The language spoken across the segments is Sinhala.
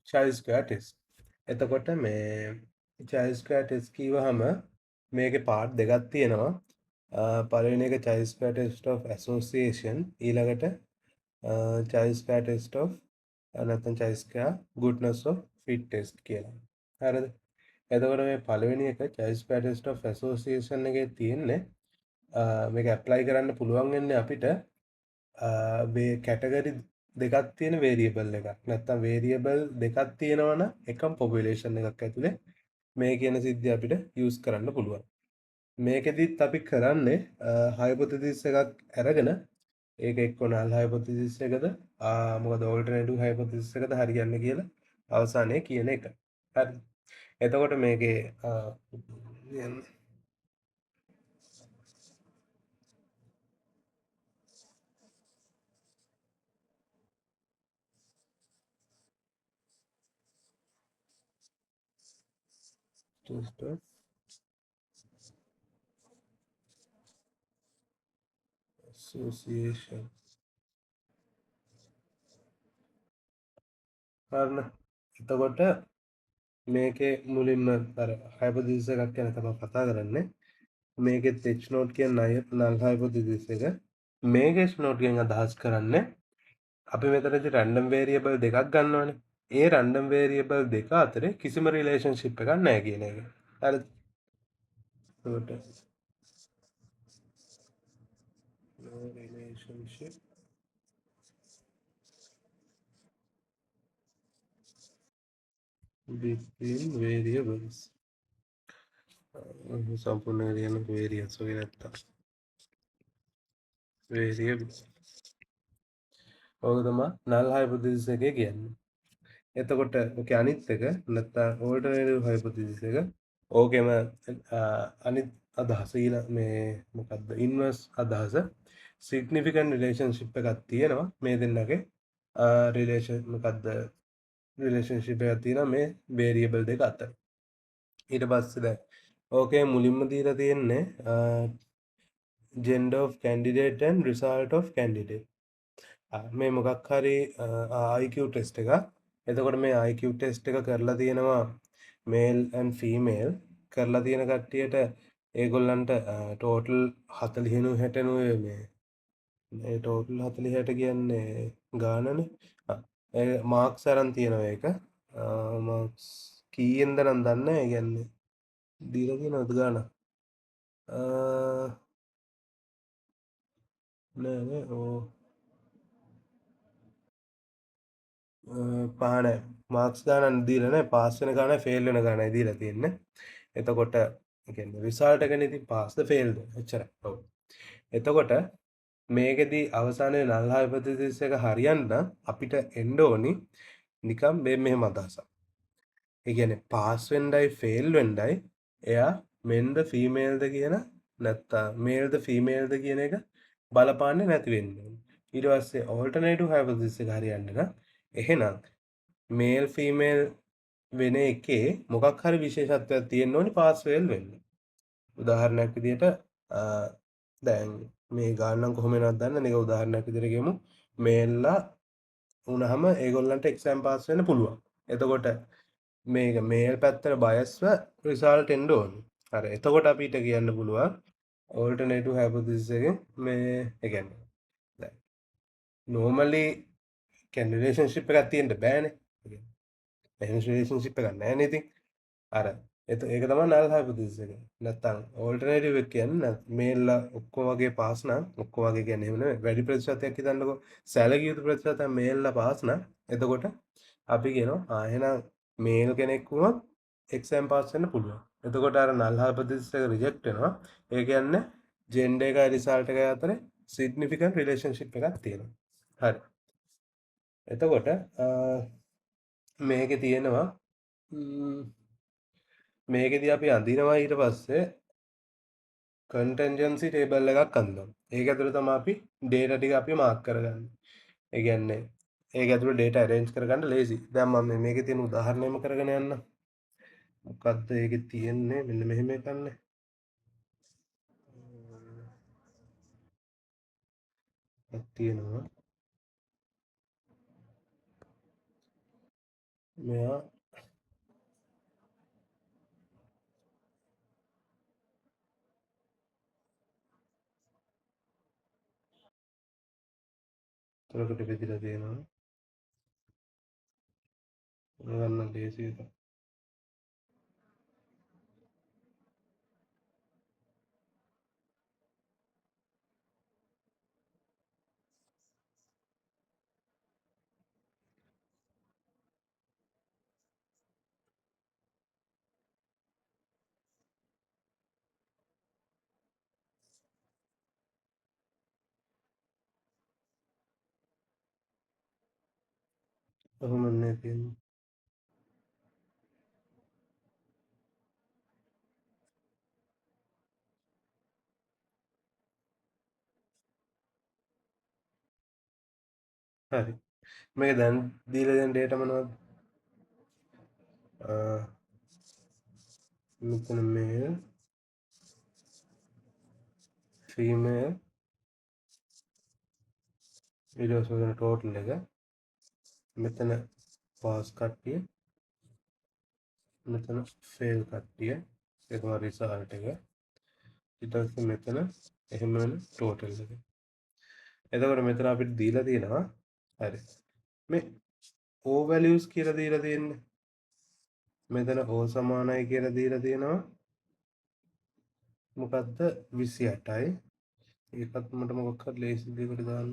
chi-square test. එතකොට මේ chi-square test කිව්වහම මේකේ part දෙකක් තියෙනවා. පළවෙනි එක chi-square test of association, ඊළඟට chi-square test of නැත්නම් chi-square goodness of fit test කියලා. හරිද? එතකොට මේ පළවෙනි එක chi-square test of association එකේ තියෙන්නේ මේක apply කරන්න පුළුවන් වෙන්නේ අපිට මේ කැටගරි දෙකක් තියෙන වේරියබල් එකක්. නැත්නම් වේරියබල් දෙකක් තියෙනවනම් එකම පොපියුලේෂන් එකක් ඇතුලේ මේ කියන සිද්ධිය අපිට යූස් කරන්න පුළුවන්. මේකෙදිත් අපි කරන්නේ හයිපොතෙසිස් එකක් අරගෙන ඒක එක්ක නල් හයිපොතෙසිස් එකද මොකද ඕල්ටර්නේටිව් හයිපොතෙසිස් එකද හරියන්නේ කියලා අවසානයේ කියන එක. හරි. එතකොට මේකේ test of association. හරිනේ. එතකොට මේකේ මුලින්ම අර හයිපොතෙසිස් එකක් ගැන තමයි කතා කරන්නේ. මේකෙත් h නෝට් කියන නල් හයිපොතෙසිස් එක. මේකේ h නෝට් ගෙන් අදහස් කරන්නේ අපි මෙතනදී රැන්ඩම් වේරියබල් දෙකක් ගන්නවනේ. ඒ රැන්ඩම් වේරියබල් දෙක අතරේ කිසිම රිලේෂන්ෂිප් එකක් නැහැ කියන එක. හරිද? එතකොට no relationship between variables. සම්පූර්ණ කියන variance වගේ නැත්තම් variables. ඔක තමයි null hypothesis එකේ කියන්නේ. එතකොට ඔකේ අනිත් එක නැත්තම් alternative hypothesis එක ඕකෙම අනිත් අදහස මේ මොකක්ද inverse අදහස significant relationship එකක් තියෙනවා මේ දෙන්නගේ relationship එකක් තියෙනවා මේ variable දෙක අතර. ඊට පස්සේ දැන් ඕකේ මුලින්ම දීලා තියෙන්නේ gender of candidate and result of candidate. මේ මොකක් හරි IQ test එකක්. එතකොට මේ IQ test එක කරලා තියෙනවා male and female කරලා තියෙන කට්ටියට ඒගොල්ලන්ට total 40 60 මේ total 40 කියන්නේ ගානනේ. මාක්ස් අරන් තියෙනවා ඒක. මාක්ස් කීයෙන්ද නම් දන්නේ නැහැ. ඒ කියන්නේ දීලා තියෙනවද ගාන? නෑ නෑ පහන මාක්ස් ගානක් දීලා නැහැ. පාස් වෙන ගානයි ෆේල් වෙන ගානයි දීලා තියෙන්නේ. එතකොට කියන්නේ රිසල්ට් එකනේ ඉතින් පාස්ද ෆේල්ද එච්චරයි. ඔව්. එතකොට මේකෙදි අවසානයේ null hypothesis එක හරියන්න අපිට එන්න ඕනි නිකම් මෙහෙම අදහසක්. ඒ කියන්නේ පාස් වෙන්නයි ෆේල් වෙන්නයි එයා මෙන්ද ෆීමේල්ද කියන නැත්නම් මේල්ද ෆීමේල්ද කියන එක බලපාන්නේ නැති වෙන්න ඕනේ. ඊට පස්සේ ඕල්ටර්නේටිව් හයිපොතෙසිස් එක හරියන්න නම් එහෙනම් මේල් ෆීමේල් වෙන එකේ මොකක් හරි විශේෂත්වයක් තියෙන්න ඕනි පාස් ෆේල් වෙන්න. උදාහරණයක් විදිහට දැන් මේ ගානනම් කොහොම වෙනවද දන්නේ නැහැ. උදාහරණයක් විදිහට කියමු මේල්ලා වුණාම ඒගොල්ලන්ට එක්සෑම් පාස් වෙන්න පුළුවන්. එතකොට මේක මේල් පැත්තට බයස්ව රිසල්ට් එන්න ඕනේ. හරි. එතකොට අපිට කියන්න පුළුවන් ඕල්ටර්නේටිව් හයිපොතෙසිස් එකෙන් මේ ඒ කියන්නේ දැන් normally කියන්නේ රිලේෂන්ෂිප් එකක් තියෙන්න බෑනේ. එහෙනම් රිලේෂන්ෂිප් එකක් නැහැ නේද ඉතින්. අර ඒක තමයි null hypothesis එක. නැත්තම් alternative එක කියන්නේ මේල්ලා ඔක්කොම වගේ පාස් නම් ඔක්කොම වගේ කියන්නේ එහෙම නෙවෙයි. වැඩි ප්‍රතිශතයක් හිතන්නකෝ. සැලකිය යුතු ප්‍රතිශතයක් මේල්ලා පාස් නම් එතකොට අපි කියනවා එහෙනම් මේල් කෙනෙක් වුණොත් එක්සෑම් පාස් වෙන්න පුළුවන්. එතකොට අර null hypothesis එක රිජෙක්ට් වෙනවා. ඒ කියන්නේ gender එකයි result එකයි අතර significant relationship එකක් තියෙනවා. හරි. එතකොට මේකේ තියෙනවා මේකෙදී අපි අඳිනවා ඊට පස්සේ contingency table එකක් අඳිනවා. ඒක ඇතුළේ තමයි අපි data ටික අපි මාක් කරගන්නේ. ඒ කියන්නේ ඒක ඇතුළේ data arrange කරගන්න ලේසි. දැන් මම මේකේ තියෙන උදාහරණයම කරගෙන යන්න. මොකද්ද ඒකේ තියෙන්නේ? මෙන්න මෙහෙම එකක්නේ. තියෙනවා මෙයා තුනකට බෙදලා තියෙනවා. ගන්න ලේසියි. කොහොමන්නේ තියෙන්නේ. හරි. මේක දැන් දීලා දෙන ඩේටා මොනවද? මෙතන මේල්, ෆීමේල්, ඊට පස්සේ මෙතන ටෝටල් එක, මෙතන පාස් කට්ටිය, මෙතන ෆේල් කට්ටිය, ඒක තමයි රිසල්ට් එක. ඊට පස්සේ මෙතන එහෙම වෙන ටෝටල් එක. එතකොට මෙතන අපිට දීලා තියෙනවා හරි. මේ O values කියලා දීලා තියෙන්නේ. මෙතන O සමානයි කියලා දීලා තියෙනවා. මොකද්ද 28යි. ඒකත් මට මොකක් හරි ලේසි දෙයකට දාන්න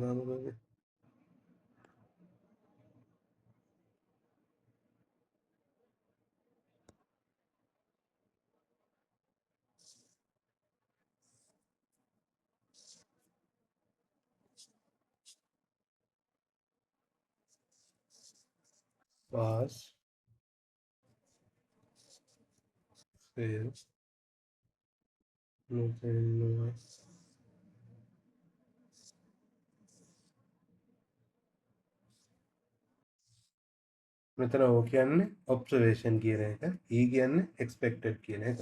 දාමුද? පාස්, ෆේල්, මෙතන මෙතන O කියන්නේ ඔබ්සර්වේෂන් කියන එක, E කියන්නේ එක්ස්පෙක්ටඩ් කියන එක.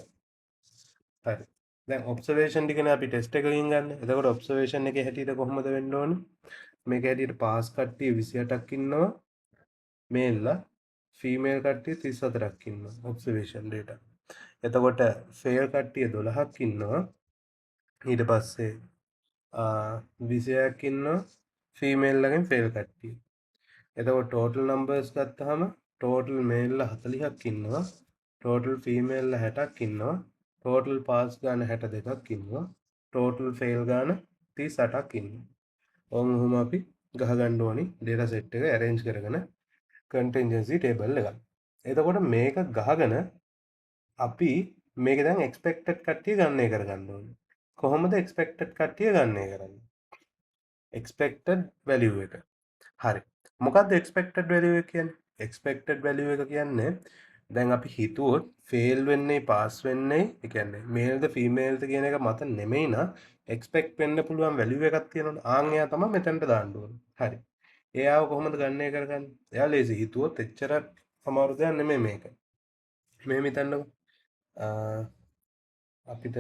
හරි. දැන් ඔබ්සර්වේෂන් ටිකනේ අපි ටෙස්ට් එකකින් ගන්න. එතකොට ඔබ්සර්වේෂන් එකේ හැටියට කොහොමද වෙන්න ඕනේ? මේක හැටියට පාස් කට්ටිය 28ක් ඉන්නවා. මේල්ලා ෆීමේල් කට්ටිය 34ක් ඉන්නවා ඔබ්සර්වේෂන් ඩේටා. එතකොට ෆේල් කට්ටිය 12ක් ඉන්නවා. ඊට පස්සේ 26ක් ඉන්නවා ෆීමේල් ළගෙන් ෆේල් කට්ටිය. එතකොට ටෝටල් නම්බර්ස් ගත්තාම ටෝටල් මේල්ලා 40ක් ඉන්නවා. ටෝටල් ෆීමේල්ලා 60ක් ඉන්නවා. ටෝටල් පාස් ගාන 62ක් ඉන්නවා. ටෝටල් ෆේල් ගාන 38ක් ඉන්නවා. ඔහොම අපි ගහගන්න ඕනි ඩේටා සෙට් එක ඇරේන්ජ් කරගෙන කන්ටින්ජන්සි ටේබල් එකක්. එතකොට මේක ගහගෙන අපි මේක දැන් එක්ස්පෙක්ටඩ් කට්ටිය ගණනය කරගන්න ඕනේ. කොහොමද එක්ස්පෙක්ටඩ් කට්ටිය ගණනය කරන්නේ? එක්ස්පෙක්ටඩ් වැලියු එක. හරි. මොකක්ද එක්ස්පෙක්ටඩ් වැලියු එක කියන්නේ? එක්ස්පෙක්ටඩ් වැලියු එක කියන්නේ දැන් අපි හිතුවොත් ෆේල් වෙන්නේ පාස් වෙන්නේ ඒ කියන්නේ මේල්ද ෆීමේල්ද කියන එක මත නෙමෙයි නා එක්ස්පෙක්ට් වෙන්න පුළුවන් වැලියු එකක් තියෙනවනේ. ආන් එයා තමයි මෙතනට දාන්න ඕනේ. හරි. එයාව කොහොමද ගණනය කරගන්නේ? එයා ලේසි හිතුවොත් එච්චර අමාරු දෙයක් නෙමෙයි මේක. මේ හිතන්නකෝ. අපිට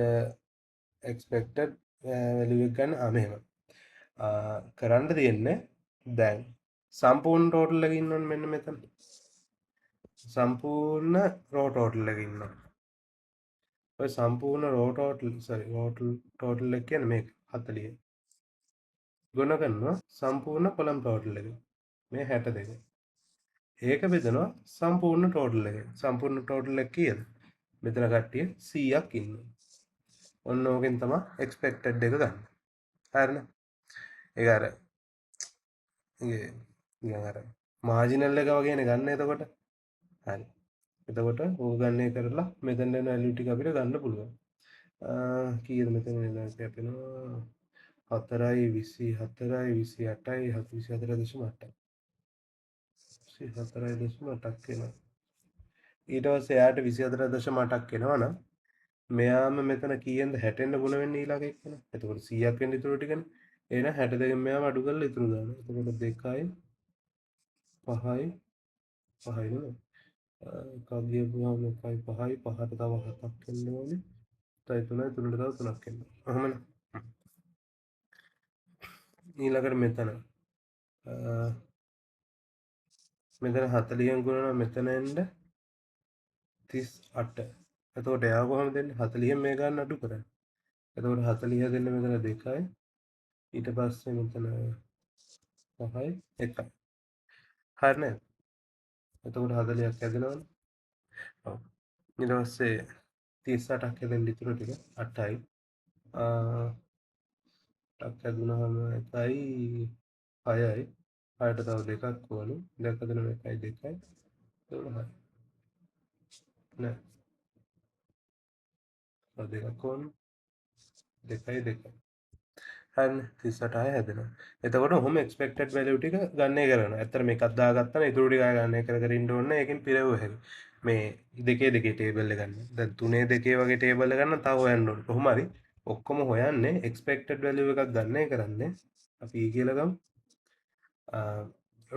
එක්ස්පෙක්ටඩ් වැලියු එක ගන්න මෙහෙම. කරන්න තියෙන්නේ දැන් සම්පූර්ණ ටෝටල් එක ඉන්නවනේ මෙන්න මෙතන. සම්පූර්ණ රෝ ටෝටල් එක ඉන්නවා. ඔය සම්පූර්ණ රෝ ටෝටල් එක කියන්නේ මේක 40. ගුණ කරනවා සම්පූර්ණ කොලම් ටෝටල් එක. මේ 62. ඒක බෙදනවා සම්පූර්ණ ටෝටල් එක. සම්පූර්ණ ටෝටල් එක කීයද? මෙතන කට්ටිය 100ක් ඉන්නවා. ඔන්න ඕකෙන් තමයි එක්ස්පෙක්ටඩ් එක ගන්න. හරිනේ. ඒක අර නිකන් අර මාජිනල් එක වගේනේ ගන්න එතකොට. හරි. එතකොට ඕක ගණනය කරලා මෙතන එන වැලියු ටික අපිට ගන්න පුළුවන්. කීයද මෙතන එන කැපෙනවා 4යි 24යි 28යි 24.8යි 24.8ක් එනවා. ඊට පස්සේ එයාට 24.8ක් එනවා නම් මෙයාම මෙතන කීයෙන්ද 60ෙන්ද ගුණ වෙන්නේ ඊළඟ එක්කන. එතකොට 100ක් වෙන ඉතුරු ටිකනේ. එහෙනම් 62 න් මෙයාම අඩු කරලා ඉතුරු දානවා. එතකොට 2යි 5යි 5යි නේද? එකක් ගියපුවාම 5යි 5යි 5ට තව 7ක් එන්න ඕනේ. 3යි 3යි 3ට තව 3ක් එන්න. ඔහමනේ. ඊළඟට මෙතන මෙතන 40න් ගුණනවා මෙතන එන්න 38. එතකොට එයා කොහොමද දෙන්නේ? 40න් මේ ගන්න අඩු කරන්නේ. එතකොට 40 දෙන්න මෙතන 2යි. ඊට පස්සේ මෙතන 5යි 1යි. හරි නේද? එතකොට 40ක් හැදෙනවනේ. ඔව්. ඊට පස්සේ 38ක් හැදෙන්න ඉතුරු ටික 8යි. 8ක් හැදුනහම 1යි 6යි. 6ට තව දෙකක් ඕනේ. දෙකක් හැදෙනවා 1යි 2යි. එතකොට 6යි. නෑ. තව දෙකක් ඕනේ. 2යි 2යි. හරිනේ 38යි හැදෙනවා. එතකොට ඔහොම එක්ස්පෙක්ටඩ් වැලියු ටික ගන්න කරනවා. ඇත්තට මේකක් දාගත්තා නම් ඉතුරු ටික ගන්න කර කර ඉන්න ඕනේ. ඒකෙන් පිරෙව්ව හැකියි. මේ දෙකේ ටේබල් එක ගන්න. දැන් 3 2 වගේ ටේබල් එක ගන්න තව හොයන්න ඕනේ. කොහොම හරි ඔක්කොම හොයන්නේ එක්ස්පෙක්ටඩ් වැලියු එකක් ගන්නයි කරන්නේ. අපි කියලා ගමු.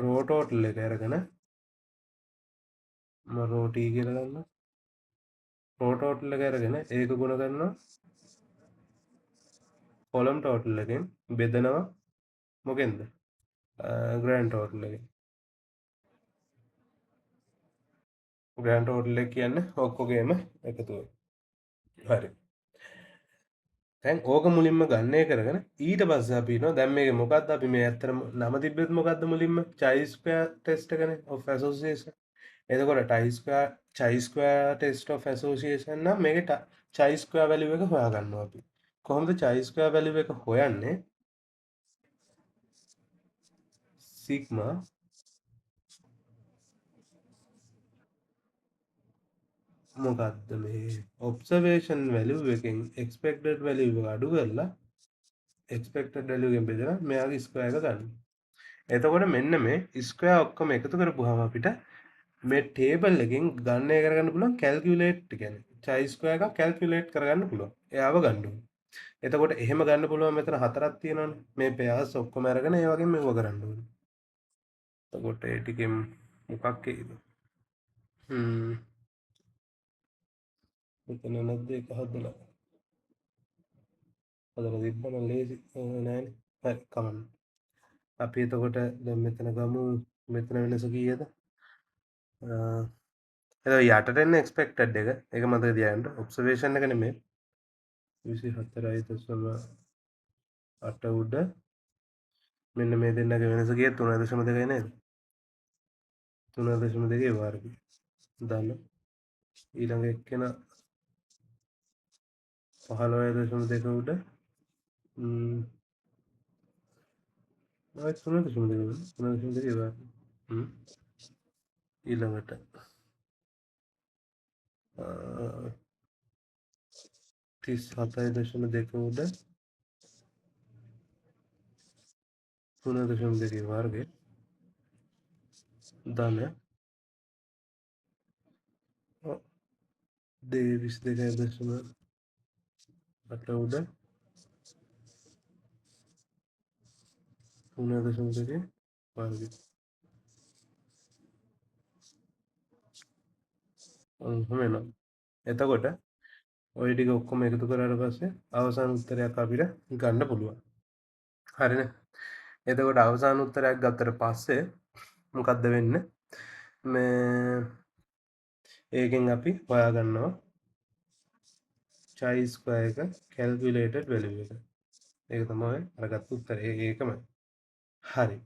රෝ ටෝටල් එක අරගෙන මම රෝ t කියලා ගන්නවා. රෝ ටෝටල් එක අරගෙන ඒක ගුණ කරනවා කොලම් ටෝටල් එකෙන් බෙදනවා මොකෙන්ද? ග්‍රෑන්ඩ් ටෝටල් එකෙන්. ග්‍රෑන්ඩ් ටෝටල් එක කියන්නේ ඔක්කොගේම එකතුව. හරි. දැන් ඕක මුලින්ම ගන්නය කරගෙන ඊට පස්සේ අපි හිතනවා දැන් මේක මොකද්ද අපි මේ ඇත්තටම නම තිබ්බෙත් මොකද්ද මුලින්ම chi square test එකනේ of association. එතකොට chi square test of association නම් මේකේ chi square value එක හොයාගන්නවා අපි. කොහොමද chi square value එක හොයන්නේ? sigma මොකක්ද මේ observation value එකෙන් expected value එක අඩු කරලා expected value එකෙන් බෙදලා මෙයාගේ square එක ගන්න. එතකොට මෙන්න මේ ස්ක්වයර් ඔක්කොම එකතු කරපුවාම අපිට මේ ටේබල් එකෙන් ගණනය කරගන්න පුළුවන් කැල්කියුලේට් කියන්නේ chi square එකක් කැල්කියුලේට් කරගන්න පුළුවන්. එයාව ගන්න ඕනේ. එතකොට එහෙම ගන්න පුළුවන් මෙතන හතරක් තියෙනවනේ. මේ පෙයාස් ඔක්කොම අරගෙන ඒ වගේම මෙව කරන්න ඕනේ. එතකොට ඒ ටිකෙන් මොකක් එයිද? මෙතන නැද්ද ඒක හදලා. හදලා තිබ්බනම් ලේසි නෑනේ. හරි කමන්න. අපි එතකොට දැන් මෙතන ගමු මෙතන වෙනස කීයද? යටට එන්න එක්ස්පෙක්ටඩ් එක. ඒක මතක තියාගන්න. ඔබ්සර්වේෂන් එක නෙමෙයි. 24.8 උඩ මෙන්න මේ දෙන්නගේ වෙනස කීයද? 3.2යි නේද? 3.2 වර්ගය. දාන්න. ඊළඟ එක්කෙනා 15.2 උඩ ආයෙත් 3.2 වර්ගය. ඊළඟට 37.2 උඩ 3.2 වර්ගය. දාන්න. 22.8 උඩ 3.2 වර්ගය. වෙනවා. එතකොට ඔය ටික ඔක්කොම එකතු කරාට පස්සේ අවසාන උත්තරයක් අපිට ගන්න පුළුවන්. හරිනේ. එතකොට අවසාන උත්තරයක් ගත්තට පස්සේ මොකද්ද වෙන්නේ? මේ ඒකෙන් අපි හොයාගන්නවා chi square එක calculated value එක. ඒක තමයි අරගත්තු උත්තරේ. ඒකමයි. හරි.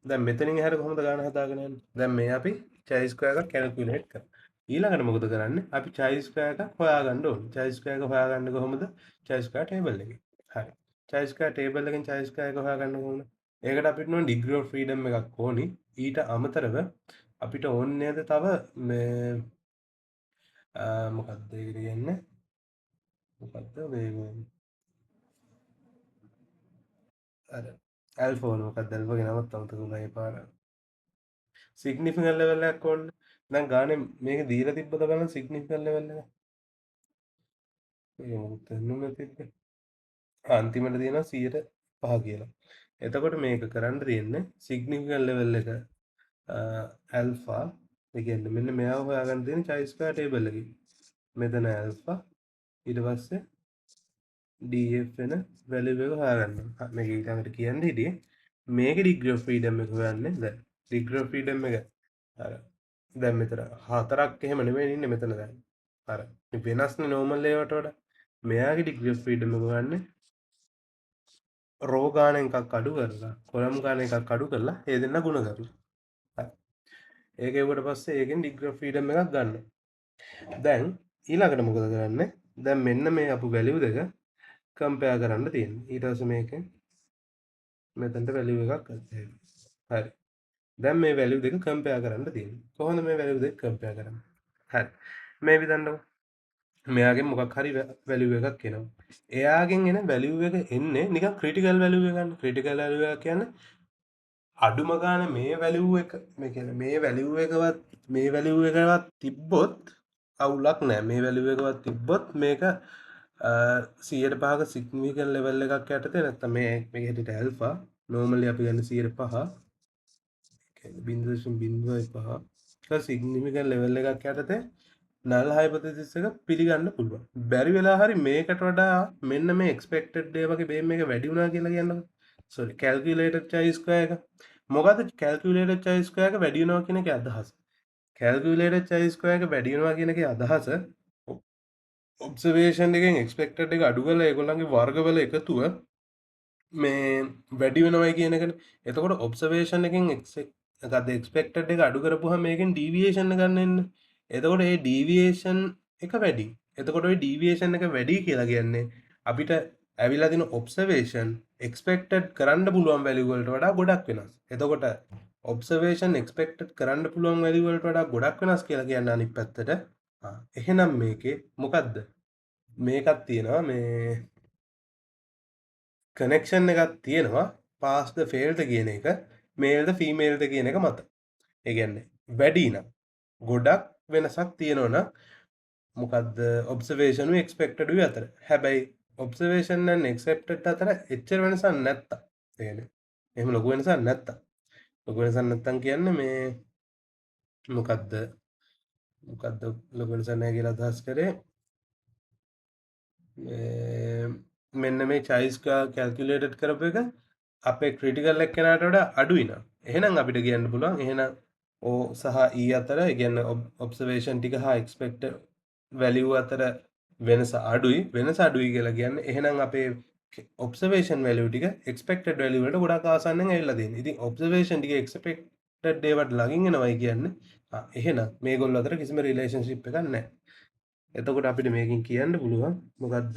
දැන් මෙතනින් එහාට කොහොමද ගාන හදාගෙන යන්නේ? දැන් මේ අපි chi square එක calculate කරා. ඊළඟට මොකද කරන්නේ? අපි chi square එකක් හොයාගන්න ඕනේ. chi square එක හොයාගන්නේ කොහොමද? chi square table එකෙන්. හරි. chi square table එකෙන් chi square එක හොයාගන්න කොහොමද? ඒකට අපිට ඕන degree of freedom එකක් ඕනි. ඊට අමතරව අපිට ඕනේ නේද තව මේ මොකක්ද ඒක කියන්නේ? මොකක්ද මේ අර ඇල්ෆා මොකක්ද ඇල්ෆාගේ නමත් අමතක වුණා ඒ පාර. සිග්නිෆිකන්ට් ලෙවල් එකක් ඕනේ. දැන් ගානේ මේක දීලා තිබ්බද බලන්න සිග්නිෆිකන්ට් ලෙවල් එක. ඒක මොකක්ද නුනේ තිබ්බේ. අන්තිමට තියෙනවා 105 කියලා. එතකොට මේක කරන්න තියෙන්නේ සිග්නිෆිකන්ට් ලෙවල් එක ඇල්ෆා ඒ කියන්නේ මෙන්න මෙයාව හොයාගන්න තියෙන chi square table එකේ. මෙතන ඇල්ෆා ඊට පස්සේ df වෙන වැලියු එක හොයාගන්නවා. මේක ඊළඟට කියන්න හිටියේ මේකේ degree of freedom එක හොයන්නේ. දැන් degree of freedom එක අර දැන් මෙතන 4ක් එහෙම නෙමෙයි ඉන්නේ මෙතන දැන්. අර වෙනස්නේ නෝමල් ඒවාට වඩා. මෙයාගේ ඩිග්‍රී ඔෆ් ෆ්‍රීඩම් එක ගන්න රෝ ගාන එකක් අඩු කරලා කොලම් ගාන එකක් අඩු කරලා ඒ දෙන්න ගුණ කරලා. හරි. ඒක එව්වට පස්සේ ඒකෙන් ඩිග්‍රී ඔෆ් ෆ්‍රීඩම් එකක් ගන්න. දැන් ඊළඟට මොකද කරන්නේ? දැන් මෙන්න මේ අපු වැලියු දෙක කම්පෙයාර් කරන්න තියෙන්නේ. ඊට පස්සේ මේකෙන් මෙතනට වැලියු එකක් ගන්න. හරි. දැන් මේ වැලියු දෙක කම්පෙයාර් කරන්න තියෙන්නේ. කොහොමද මේ වැලියු දෙක කම්පෙයාර් කරන්නේ? හරි. මේ විදිහට මෙයාගෙන් මොකක් හරි වැලියු එකක් එනවා. එයාගෙන් එන වැලියු එක එන්නේ නිකන් ක්‍රිටිකල් වැලියු එකක් ගන්න. ක්‍රිටිකල් වැලියු එක කියන්නේ අඩුම ගානේ මේ වැලියු එක මේ කියන්නේ මේ වැලියු එකවත් මේ වැලියු එකවත් තිබ්බොත් අවුලක් නැහැ. මේ වැලියු එකවත් තිබ්බොත් මේක 105ක සිග්නිෆිකන්ට් ලෙවල් එකක් යටතේ නැත්නම් මේක හැටියට ඇල්ෆා නෝමලි අපි ගන්න 105 කියන්නේ 0.05 ඒක සිග්නිෆිකන්ට් ලෙවල් එකක් යටතේ නල් හයිපොතෙසිස් එක පිළිගන්න පුළුවන්. බැරි වෙලා හරි මේකට වඩා මෙන්න මේ එක්ස්පෙක්ටඩ් දේ වගේ බේම් එක වැඩි වුණා කියලා කියන්නකො. සෝරි කැල්කියුලේටඩ් චයි ස්ක්වයර් එක. මොකද්ද කැල්කියුලේටඩ් චයි ස්ක්වයර් එක වැඩි වෙනවා කියන එකේ අදහස? කැල්කියුලේටඩ් චයි ස්ක්වයර් එක වැඩි වෙනවා කියන එකේ අදහස ඔබ්සර්වේෂන් එකෙන් එක්ස්පෙක්ටඩ් එක අඩු කරලා ඒගොල්ලන්ගේ වර්ගවල එකතුව මේ වැඩි වෙනවයි කියන එකනේ. එතකොට ඔබ්සර්වේෂන් එකෙන් එක්ස්පෙක්ටඩ් එක අඩු කරපුවාම මේකෙන් ඩීවියේෂන් එක ගන්න එන්නේ. එතකොට ඒ ඩීවියේෂන් එක වැඩි. එතකොට ওই ඩීවියේෂන් එක වැඩි කියලා කියන්නේ අපිට ඇවිල්ලා තියෙන ඔබ්සර්වේෂන් එක්ස්පෙක්ටඩ් කරන්න පුළුවන් වැලියු වලට වඩා ගොඩක් වෙනස්. එතකොට ඔබ්සර්වේෂන් එක්ස්පෙක්ටඩ් කරන්න පුළුවන් වැලියු වලට වඩා ගොඩක් වෙනස් කියලා කියන්නේ අනිත් පැත්තට. එහෙනම් මේකේ මොකද්ද? මේකක් තියෙනවා මේ කනෙක්ෂන් එකක් තියෙනවා පාස්ද ෆේල්ද කියන එක මේල්ද ෆීමේල්ද කියන එක මත. ඒ කියන්නේ වැඩි නම් ගොඩක් වෙනසක් තියෙනවා නම් මොකද්ද ඔබ්සර්වේෂන් එක්ස්පෙක්ටඩ් අතර. හැබැයි ඔබ්සර්වේෂන් and accepted අතර එච්චර වෙනසක් නැත්තම්. ඒ කියන්නේ එහෙම ලොකු වෙනසක් නැත්තම්. ලොකු වෙනසක් නැත්තම් කියන්නේ මේ මොකද්ද ලොකු වෙනසක් නැහැ කියලා අදහස් කරේ මෙන්න මේ චයිස් කැල්කියුලේටඩ් කරපු එක අපේ ක්‍රිටිකල් එක්කෙනාට වඩා අඩුයි නම් එහෙනම් අපිට කියන්න පුළුවන් එහෙනම් O සහ E අතර ඒ කියන්නේ ඔබ්සර්වේෂන් ටික හා එක්ස්පෙක්ටඩ් වැලියු අතර වෙනස අඩුයි කියලා කියන්නේ එහෙනම් අපේ ඔබ්සර්වේෂන් වැලියු ටික එක්ස්පෙක්ටඩ් වැලියු වලට ගොඩාක් ආසන්නෙන් ඇවිල්ලා තියෙනවා. ඉතින් ඔබ්සර්වේෂන් ටික එක්ස්පෙක්ටඩ් ඒවට ළඟින් එනවයි කියන්නේ එහෙනම් මේගොල්ලෝ අතර කිසිම රිලේෂන්ෂිප් එකක් නැහැ. එතකොට අපිට මේකෙන් කියන්න පුළුවන් මොකද්ද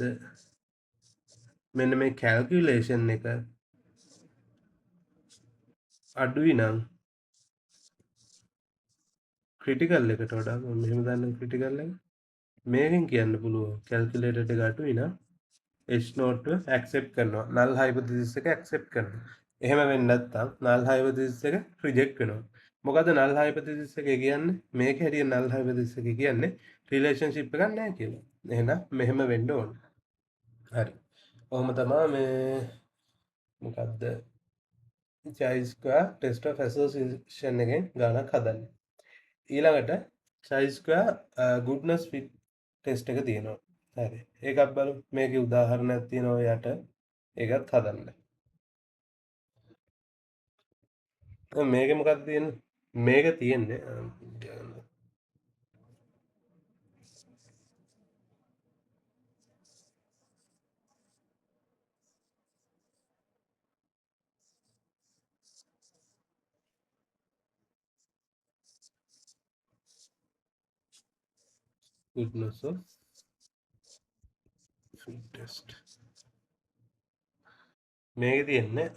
මෙන්න මේ කැල්කියුලේෂන් එක අඩුයි නම් ක්‍රිටිකල් එකට වඩා මම මෙහෙම දාන්න ක්‍රිටිකල් එක මේකෙන් කියන්න පුළුවන් කැල්කියුලේටඩ් එක අඩුයි නම් H නෝට් එක ඇක්සෙප්ට් කරනවා null hypothesis එක ඇක්සෙප්ට් කරනවා. එහෙම වෙන්නේ නැත්නම් null hypothesis එක රිජෙක්ට් වෙනවා. මොකද null hypothesis එක කියන්නේ මේක හැටියට null hypothesis එක කියන්නේ රිලේෂන්ෂිප් එකක් නැහැ කියලා. එහෙනම් මෙහෙම වෙන්න ඕන. හරි. ඔහොම තමයි මේ මොකද්ද චයිස්කයා ටෙස්ට් ඔෆ් ඇසෝසියේෂන් එකෙන් ගානක් හදන්නේ. ඊළඟට චයිස්කයා ගුඩ්නස් ෆිට් ටෙස්ට් එක තියෙනවා. හරි. ඒකත් බලමු. මේකේ උදාහරණයක් තියෙනවා යට. ඒකත් හදන්න. මේකේ මොකක්ද තියෙන්නේ? මේක තියෙන්නේ goodness of fit test. මේකේ තියෙන්නේ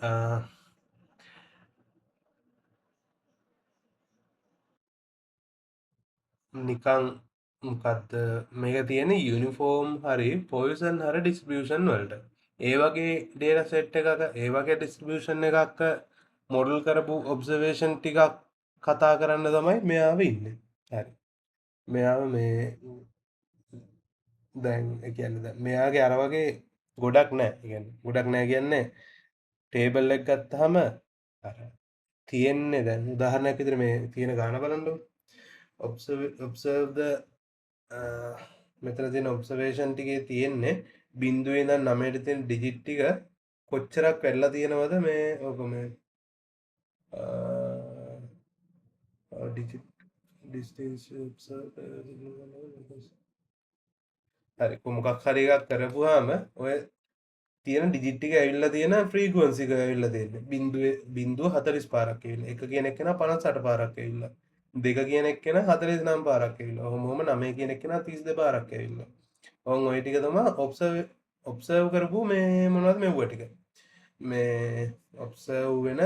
නිකන් මොකක්ද මේක තියෙන්නේ යුනිෆෝම් හරි පොයිසන් හරි ඩිස්ට්‍රිබියුෂන් වලට. ඒ වගේ ඩේටා සෙට් එකක ඒ වගේ ඩිස්ට්‍රිබියුෂන් එකක මොඩල් කරපු ඔබ්සර්වේෂන් ටිකක් කතා කරන්න තමයි මෙයාව ඉන්නේ. හරි. මෙයාව මේ දැන් ඒ කියන්නේ දැන් මෙයාගේ අර වගේ ගොඩක් නැහැ. ඒ කියන්නේ ගොඩක් නැහැ කියන්නේ ටේබල් එක ගත්තාම අර තියෙන්නේ දැන් උදාහරණයක් විදිහට මේ තියෙන ගාන බලන්නකො. observe the මෙතන තියෙන ඔබ්සර්වේෂන් ටිකේ තියෙන්නේ බිංදුවේ ඉඳන් 9ට තියෙන ඩිජිට් ටික කොච්චරක් වැඩිලා තියෙනවද මේ ඔක මේ distance හරි මොකක් හරි එකක් කරපුවාම ඔය තියෙන ඩිජිට් ටික ඇවිල්ලා තියෙන ෆ්‍රීකවන්සි එක ඇවිල්ලා තියෙන්නේ බිංදුව 40 පාරක් ඇවිල්ලා එක කියන එක්කෙනා 58 පාරක් ඇවිල්ලා දෙක කියන එක්කෙනා 49 පාරක් ඇවිල්ලා ඔහොමම 9 කියන එක්කෙනා 32 පාරක් ඇවිල්ලා ඔව් ඔය ටික තමයි ඔබ්සර්ව් කරපු මේ මොනවද මෙව්ව ටික මේ ඔබ්සර්ව් වෙන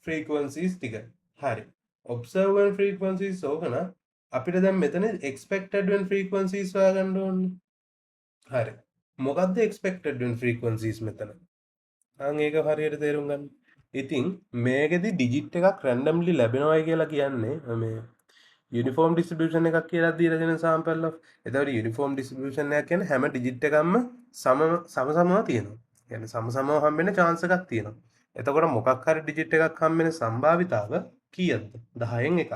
ෆ්‍රීකවන්සිස් ටික හරි ඔබ්සර්ව් වෙන ෆ්‍රීකවන්සිස් ඕකන අපිට දැන් මෙතන එක්ස්පෙක්ටඩ් වෙන ෆ්‍රීකවන්සිස් හොයාගන්න ඕනේ හරි මොකක්ද එක්ස්පෙක්ටඩ් වෙන ෆ්‍රීකවන්සිස් මෙතන අන් ඒක හරියට තේරුම් ගන්න ඉතින් මේකෙදි ඩිජිට් එකක් රැන්ඩම්ලි ලැබෙනවයි කියලා කියන්නේ මේ යුනිෆෝම් ඩිස්ට්‍රිබියුෂන් එකක් කියලා දීලා දෙන සාම්පල් ඔෆ් එතකොට යුනිෆෝම් ඩිස්ට්‍රිබියුෂන් එකක් කියන්නේ හැම ඩිජිට් එකක්ම සමසමව තියෙනවා කියන්නේ සමසමව හම්බෙන්න chance එකක් තියෙනවා එතකොට මොකක් හරි ඩිජිට් එකක් හම්බෙන සම්භාවිතාව කීයද 10න් එකක්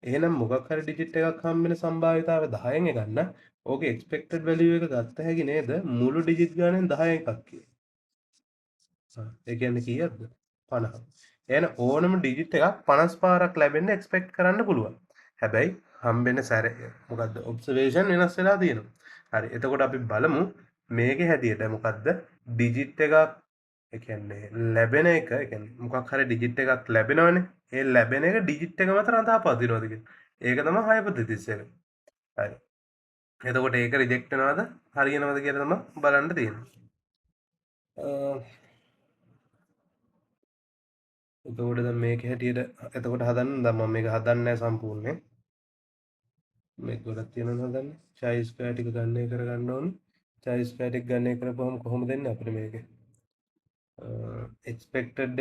එහෙනම් මොකක් හරි ඩිජිට් එකක් හම්බෙන සම්භාවිතාව 10න් එකක් නම් ඕකේ එක්ස්පෙක්ටඩ් වැලියු එක ගත්ත හැකි නේද මුළු ඩිජිට් ගානෙන් 10 එකක් කියලා. ඒ කියන්නේ කීයද? 50. එහෙනම් ඕනම ඩිජිට් එකක් 50 පාරක් ලැබෙන්න එක්ස්පෙක්ට් කරන්න පුළුවන්. හැබැයි හම්බෙන්න සැර මොකද්ද? ඔබ්සර්වේෂන් වෙනස් වෙලා තියෙනවා. හරි. එතකොට අපි බලමු මේකේ හැටියට මොකද්ද? ඩිජිට් එකක් ඒ කියන්නේ ලැබෙන එක ඒ කියන්නේ මොකක් හරි ඩිජිට් එකක් ලැබෙනවනේ. ඒ ලැබෙන එක ඩිජිට් එක මත රඳා පවතිනවද කියලා. ඒක තමයි හයිපොතෙසිස් එක. හරි. එතකොට ඒක රිජෙක්ට් වෙනවද? හරියනවද කියලා තමයි බලන්න තියෙන්නේ. එතකොට දැන් මේක හැටියට එතකොට හදන්න දැන් මම මේක හදන්නේ නැහැ සම්පූර්ණයෙන්. මේක ගොඩක් තියෙනවා හදන්න. චයි ස්ක්වයර් ටික ගණනය කරගන්න ඕනේ. චයි ස්ක්වයර් ටික ගණනය කරපුවම කොහොමද එන්නේ අපිට මේකේ? එක්ස්පෙක්ටඩ්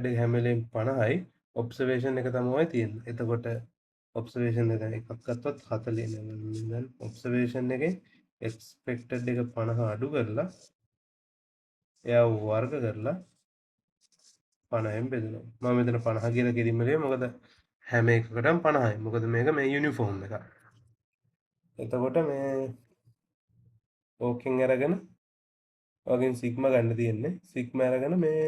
එක හැම වෙලේම 50යි. ඔබ්සර්වේෂන් එක තමයි තියෙන්නේ. එතකොට ඔබ්සර්වේෂන් එක දැන් එකක් ගත්තොත් 40 නේ. දැන් ඔබ්සර්වේෂන් එකේ එක්ස්පෙක්ටඩ් එක 50 අඩු කරලා එයා වර්ග කරලා 50න් බෙදනවා. මම මෙතන 50 කියලා කිරීමලේ මොකද හැම එකකටම 50යි. මොකද මේක මේ යුනිෆෝම් එක. එතකොට මේ ඕකෙන් අරගෙන ඔගෙන් සිග්මා ගන්න තියෙන්නේ. සිග්මා අරගෙන මේ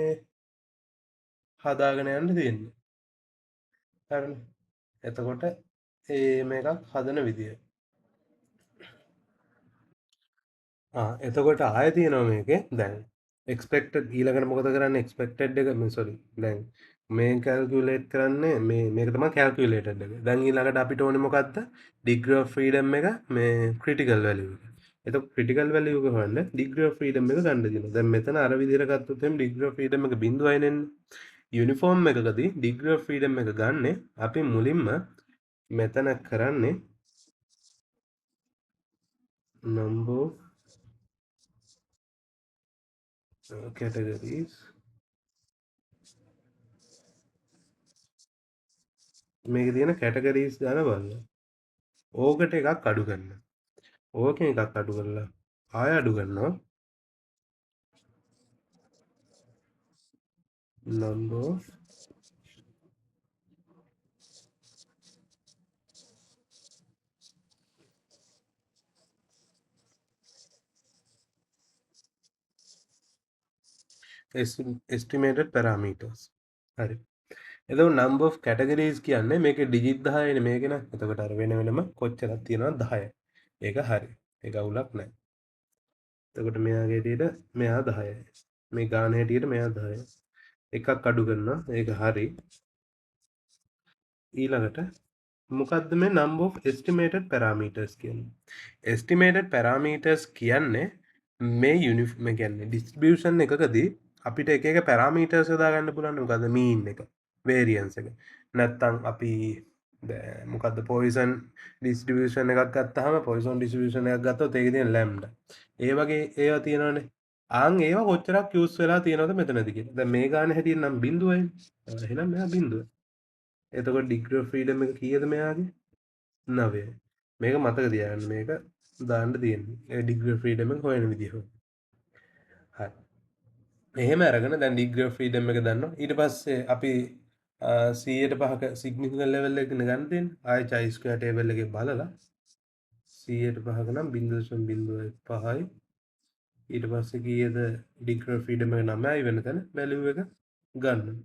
හදාගෙන යන්න තියෙන්නේ. හරිනේ. එතකොට මේකක් හදන විදිය. එතකොට ආයෙ තියෙනවා මේකේ දැන් එක්ස්පෙක්ටඩ් ඊළඟට මොකද කරන්නේ එක්ස්පෙක්ටඩ් එක සෝරි දැන් මේ කැල්කියුලේට් කරන්නේ මේක තමයි කැල්කියුලේටඩ් එක. දැන් ඊළඟට අපිට ඕනේ මොකද්ද? ඩිග්‍රී ඔෆ් ෆ්‍රීඩම් එක මේ ක්‍රිටිකල් වැලියු එක. එතකොට ක්‍රිටිකල් වැලියු එක හොයන්න ඩිග්‍රී ඔෆ් ෆ්‍රීඩම් එක ගන්න දෙනවා. දැන් මෙතන අර විදිහට ගත්තොත් එම් ඩිග්‍රී ඔෆ් ෆ්‍රීඩම් එක 0යි නෙන්නේ. යුනිෆෝම් එකකදී ඩිග්‍රී ඔෆ් ෆ්‍රීඩම් එක ගන්න අපි මුලින්ම මෙතන කරන්නේ number of categories මේක තියෙන කැටගරීස් ගන්න බලන්න. ඕකට එකක් අඩු කරන්න. ඕකෙන් එකක් අඩු කරලා ආය අඩු කරනවා. number of estimated parameters. හරි. එතකොට number of categories කියන්නේ මේකේ ඩිජිට් 10යිනේ මේක න. එතකොට අර වෙන වෙනම කොච්චරක් තියෙනවද 10. ඒක හරි. ඒක අවුලක් නැහැ. එතකොට මෙයාගේ හැටියට මෙයා 10යි. මේ ගාන හැටියට මෙයා 10යි. එකක් අඩු කරනවා. ඒක හරි. ඊළඟට මොකද්ද මේ number of estimated parameters කියන්නේ? estimated parameters කියන්නේ මේ යුනිෆෝම් කියන්නේ ඩිස්ට්‍රිබියුෂන් එකකදී අපිට එක එක පැරාමීටර්ස් යොදා ගන්න පුළුවන්. මොකද්ද මීන් එක, වේරියන්ස් එක. නැත්තම් අපි මොකද්ද පොයිසන් ඩිස්ට්‍රිබියුෂන් එකක් ගත්තාම පොයිසන් ඩිස්ට්‍රිබියුෂන් එකක් ගත්තොත් ඒකේ තියෙන ලැම්ඩා. ඒ වගේ ඒවා තියෙනවනේ. ඒවා කොච්චරක් යූස් වෙලා තියෙනවද මෙතනදී කියලා. දැන් මේ ගාන හැටියෙන් නම් 0යි. එහෙනම් මෙයා 0. එතකොට ඩිග්‍රී ඔෆ් ෆ්‍රීඩම් එක කීයද මෙයාගේ? 9. මේක මතක තියාගන්න මේක දාන්න තියෙන්නේ. ඒ ඩිග්‍රී ඔෆ් ෆ්‍රීඩම් එක හොයන විදිහ. හරි. එහෙම අරගෙන දැන් ඩිග්‍රී ඔෆ් ෆ්‍රීඩම් එක දන්නවා. ඊට පස්සේ අපි 100ට 5ක සිග්නිෆිකන්ට් ලෙවල් එකකින් ගන්න තියෙන්නේ. ආයෙ චයි ස්ක්වයර් ටේබල් එකේ බලලා 100ට 5ක නම් 0.05යි. ඊට පස්සේ කීයද ඩිග්‍රී ඔෆ් ෆ්‍රීඩම් එක 9යි වෙන තැන වැලියු එක ගන්න.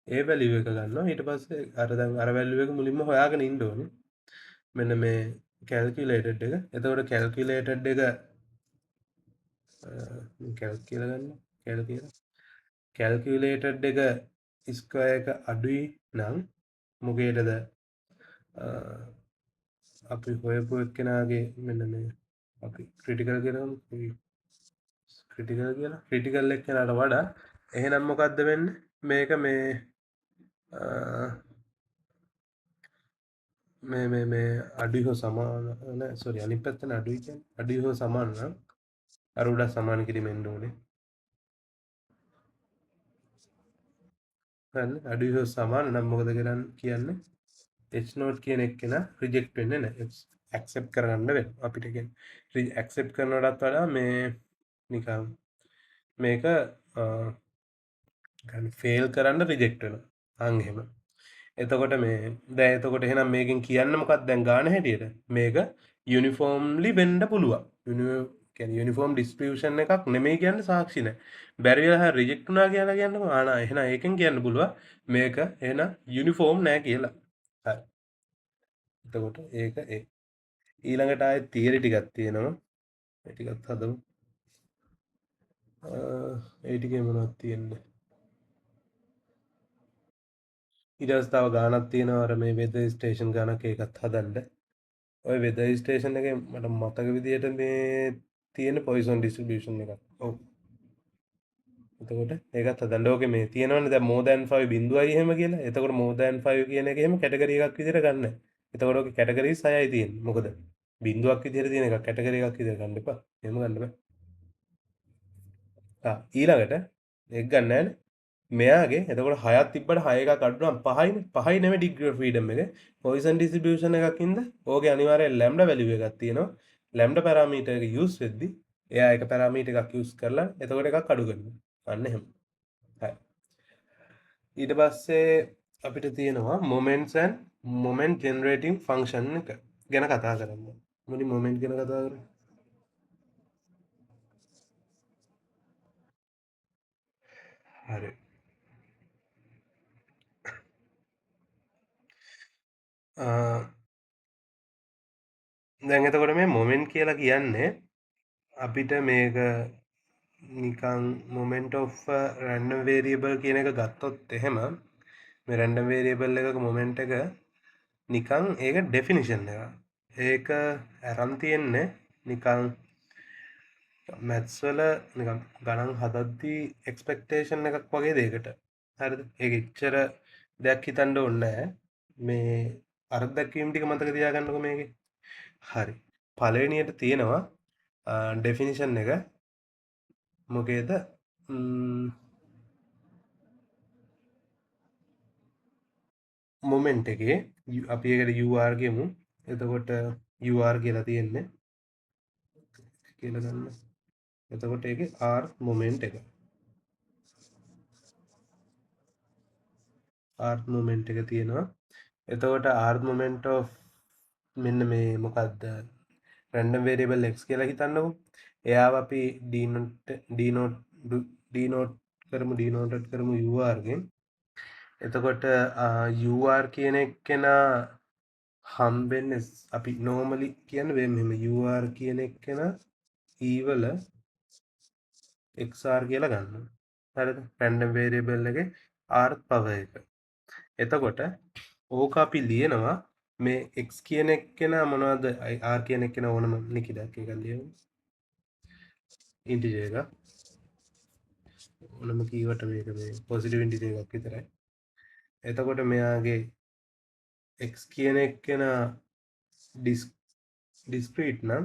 ඒ වැලියු එක ගන්නවා. ඊට පස්සේ අර දැන් අර වැලියු එක මුලින්ම හොයාගෙන ඉන්න ඕනේ. මෙන්න මේ කැල්කියුලේටඩ් එක. එතකොට කැල්කියුලේටඩ් එක කැල් කියලා ගන්න. කැල් කියලා. කැල්කියුලේටඩ් එක ස්ක්වයර් එක අඩුයි නම් මොකේදද අපි හොයපු එක්කෙනාගේ මෙන්න මේ අපි ක්‍රිටිකල් කියනවලු ක්‍රිටිකල් එක්කෙනාට වඩා එහෙනම් මොකද්ද වෙන්නේ මේක මේ අඩුයි හෝ සමාන නෑ සෝරි අනිත් පැත්තට අඩුයි කියන්නේ අඩුයි හෝ සමාන නම් අර උඩ සමාන කිරීමෙන් ඕනේ හරි අඩුයි හෝ සමාන නම් මොකද කියන්නේ H නෝට් කියන එක්කෙනා රිජෙක්ට් වෙන්නේ නැහැ ඇක්සෙප්ට් කරගන්න වෙනවා අපිට කියන්නේ ඇක්සෙප්ට් කරනවටත් වඩා මේ නිකන් මේක ෆේල් කරන්න රිජෙක්ට් වෙනවා අන් එහෙම එතකොට මේ දැන් එතකොට එහෙනම් මේකෙන් කියන්න මොකක්ද දැන් ගාන හැටියට මේක යුනිෆෝම්ලි වෙන්න පුළුවන් කියන්නේ යුනිෆෝම් ඩිස්ට්‍රිබියුෂන් එකක් නෙමෙයි කියන්නේ සාක්ෂි නැහැ බැරි වෙලා හරි රිජෙක්ට් වුණා කියලා කියන්නකො ආනා එහෙනම් ඒකෙන් කියන්න පුළුවන් මේක එහෙනම් යුනිෆෝම් නැහැ කියලා හරි එතකොට ඒක ඒ ඊළඟට ආයේ තියරි ටිකක් තියෙනවා ඒ ටිකත් හදමු ඒ ටිකේ මොනවද තියෙන්නේ ඊට පස්සේ තව ගානක් තියෙනවා අර මේ වෙදර් ස්ටේෂන් ගානක් ඒකත් හදන්න ඔය වෙදර් ස්ටේෂන් එකේ මට මතක විදියට මේ තියෙන පොයිසන් ඩිස්ට්‍රිබියුෂන් එකක් ඔව් එතකොට ඒකත් හදන්න ඕකේ මේ තියෙනවනේ දැන් more than 5 බිඳුවයි එහෙම කියලා එතකොට more than 5 කියන එක එහෙම කැටගරි එකක් විදියට ගන්න එතකොට ඔකේ කැටගරිස් 6යි තියෙන්නේ මොකද බිඳුවක් විදියට තියෙන එකක් කැටගරි එකක් විදියට ගන්න එපා එහෙම ගන්න බෑ ඊළඟට ඒක ගන්න නෑනේ මෙයාගේ එතකොට 6ක් තිබ්බට 6 එකක් අඩු නම් 5යිනේ 5යි නෙමෙයි ඩිග්‍රී ඔෆ් ෆ්‍රීඩම් එක පොයිසන් ඩිස්ට්‍රිබියුෂන් එකක් ඉඳ ඕකේ අනිවාර්යෙන් ලැම්ඩා වැලියු එකක් තියෙනවා ලැම්ඩා පැරාමීටර් එක යූස් වෙද්දි එයා එක පැරාමීටර් එකක් යූස් කරලා එතකොට එකක් අඩු කරනවා අන්න එහෙම හරි ඊට පස්සේ අපිට තියෙනවා moments and moment generating function එක ගැන කතා කරන්න මුලින් moment ගැන කතා කරමු හරි දැන් එතකොට මේ මොමන්ට් කියලා කියන්නේ අපිට මේක නිකන් මොමන්ට් ඔෆ් රැන්ඩම් වේරියබල් කියන එක ගත්තොත් එහෙම මේ රැන්ඩම් වේරියබල් එකක මොමන්ට් එක නිකන් ඒක ඩෙෆිනිෂන් එක ඒක අරන් තියෙන්නේ නිකන් මැත්ස් වල නිකන් ගණන් හදද්දී එක්ස්පෙක්ටේෂන් එකක් වගේ දෙයකට හරිද ඒක එච්චර දෙයක් හිතන්න ඕනේ නැහැ මේ අර දැක්වීම් ටික මතක තියාගන්නකෝ මේකේ හරි පළවෙනියට තියෙනවා ඩෙෆිනිෂන් එක මොකේද මොමෙන්ට් එකේ අපි ඒකට UR ගෙමු එතකොට UR කියලා තියෙන්නේ කියලා ගන්න එතකොට ඒකේ R මොමෙන්ට් එක R මොමෙන්ට් එක තියෙනවා එතකොට R මොමෙන්ට් of මෙන්න මේ මොකක්ද රැන්ඩම් වේරියබල් x කියලා හිතන්නකෝ එයාව අපි denote කරමු denoted කරමු UR ගෙන් එතකොට UR කියන එක්කෙනා හම්බෙන්නේ අපි normally කියන්නේ මෙහෙම UR කියන එක්කෙනා E වල XR කියලා ගන්නවා හරිද රැන්ඩම් වේරියබල් එකේ R පවර් එක එතකොට ඕක අපි ලියනවා මේ x කියන එක්කෙනා මොනවද r කියන එක්කෙනා ඕනම නිකිඩක් එකක් ලියමු ඉන්ටිජර් එක ඕනම කීවට මේක මේ පොසිටිව් ඉන්ටිජර් එකක් විතරයි එතකොට මෙයාගේ x කියන එක්කෙනා ඩිස්ක්‍රීට් නම්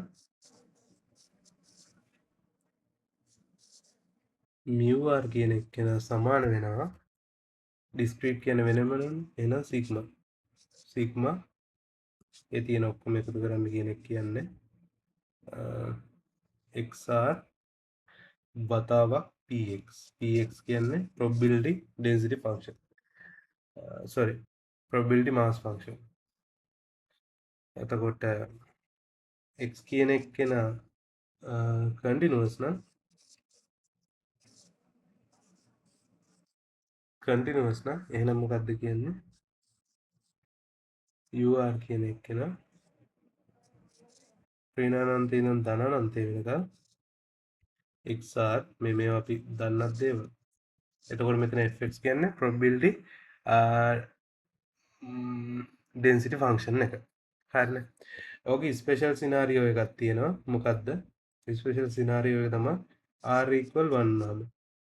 μr කියන එක්කෙනා සමාන වෙනවා ඩිස්ක්‍රීට් කියන වෙනමනේ එහෙනම් සිග්මා ඒ තියෙන ඔක්කොම එකතු කරන්න කියන එක කියන්නේ xr වතාවක් px කියන්නේ probability density function sorry probability mass function එතකොට x කියන එක්කෙනා continuous නම් කන්ටිනියස් නම් එහෙනම් මොකක්ද කියන්නේ UR කියන එක්කෙන ඍණානන්තේ ඉඳන් ධනානන්තේ වෙනකම් XR මේවා අපි දන්නත් දේවල්. එතකොට මෙතන fx කියන්නේ probability density function එක. හරිනේ. ඕකේ ස්පෙෂල් සිනාරියෝ එකක් තියෙනවා. මොකද්ද? ස්පෙෂල් සිනාරියෝ එක තමයි r equal 1 වුනහම.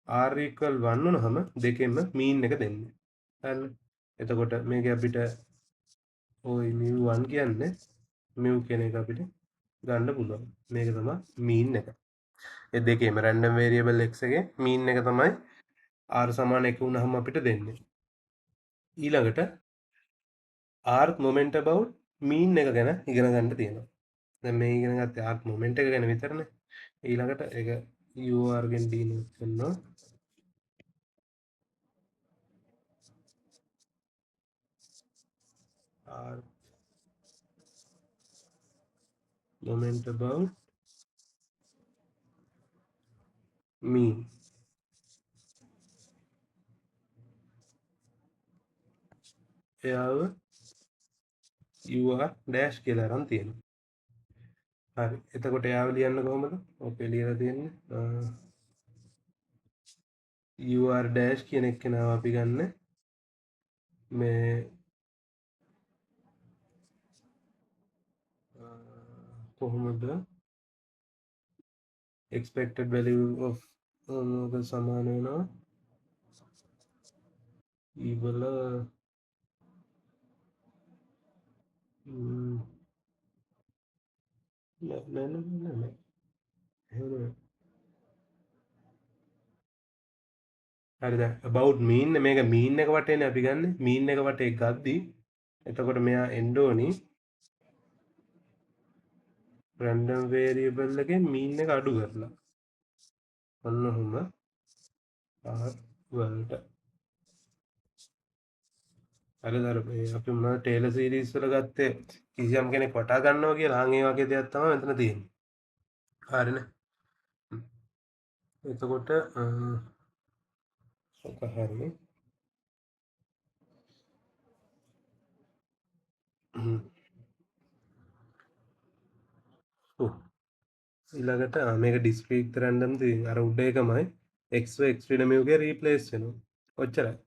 r equal 1 වුනහම දෙකෙන්ම mean එක දෙන්නේ. හරිනේ. එතකොට මේක අපිට ওই mu1 කියන්නේ mu කියන එක අපිට ගන්න පුළුවන්. මේක තමයි mean එක. ඒ දෙකේම random variable x එකේ mean එක තමයි r සමාන 1 වුනහම අපිට දෙන්නේ. ඊළඟට r moment about mean එක ගැන ඉගෙන ගන්න තියෙනවා. දැන් මේ ඉගෙන ගත්තේ r moment එක ගැන විතරනේ. ඊළඟට ඒක ur ගෙන් denote කරනවා. r moment about mean එයාව ur dash කියලා අරන් තියෙනවා. හරි. එතකොට එයාව ලියන්න කොහොමද? ඔකේ ලියලා තියෙන්නේ ur dash කියන එක්කෙනාව අපි ගන්න මේ කොහොමද expected value of සමාන වෙනවා ඊවල නෑ හරිද about mean මේක mean එක වටේනේ අපි ගන්න mean එක වටේ ගද්දි එතකොට මෙයා එන්න ඕනි random variable එකෙන් mean එක අඩු කරලා ඔන්න ඔහොම r වලට හරිද අර මේ අපි මොනවද ටේලර් සීරීස් වල ගත්තේ කිසියම් කෙනෙක් වටා ගන්නවා කියලා අන් ඒ වගේ දෙයක් තමයි මෙතන තියෙන්නේ හරිනේ එතකොට ඔක හරි ඊළඟට මේක ඩිස්ක්‍රීට් රැන්ඩම් තියෙන අර උඩ එකමයි x x ඩිනමියුගේ රීප්ලේස් වෙනවා ඔච්චරයි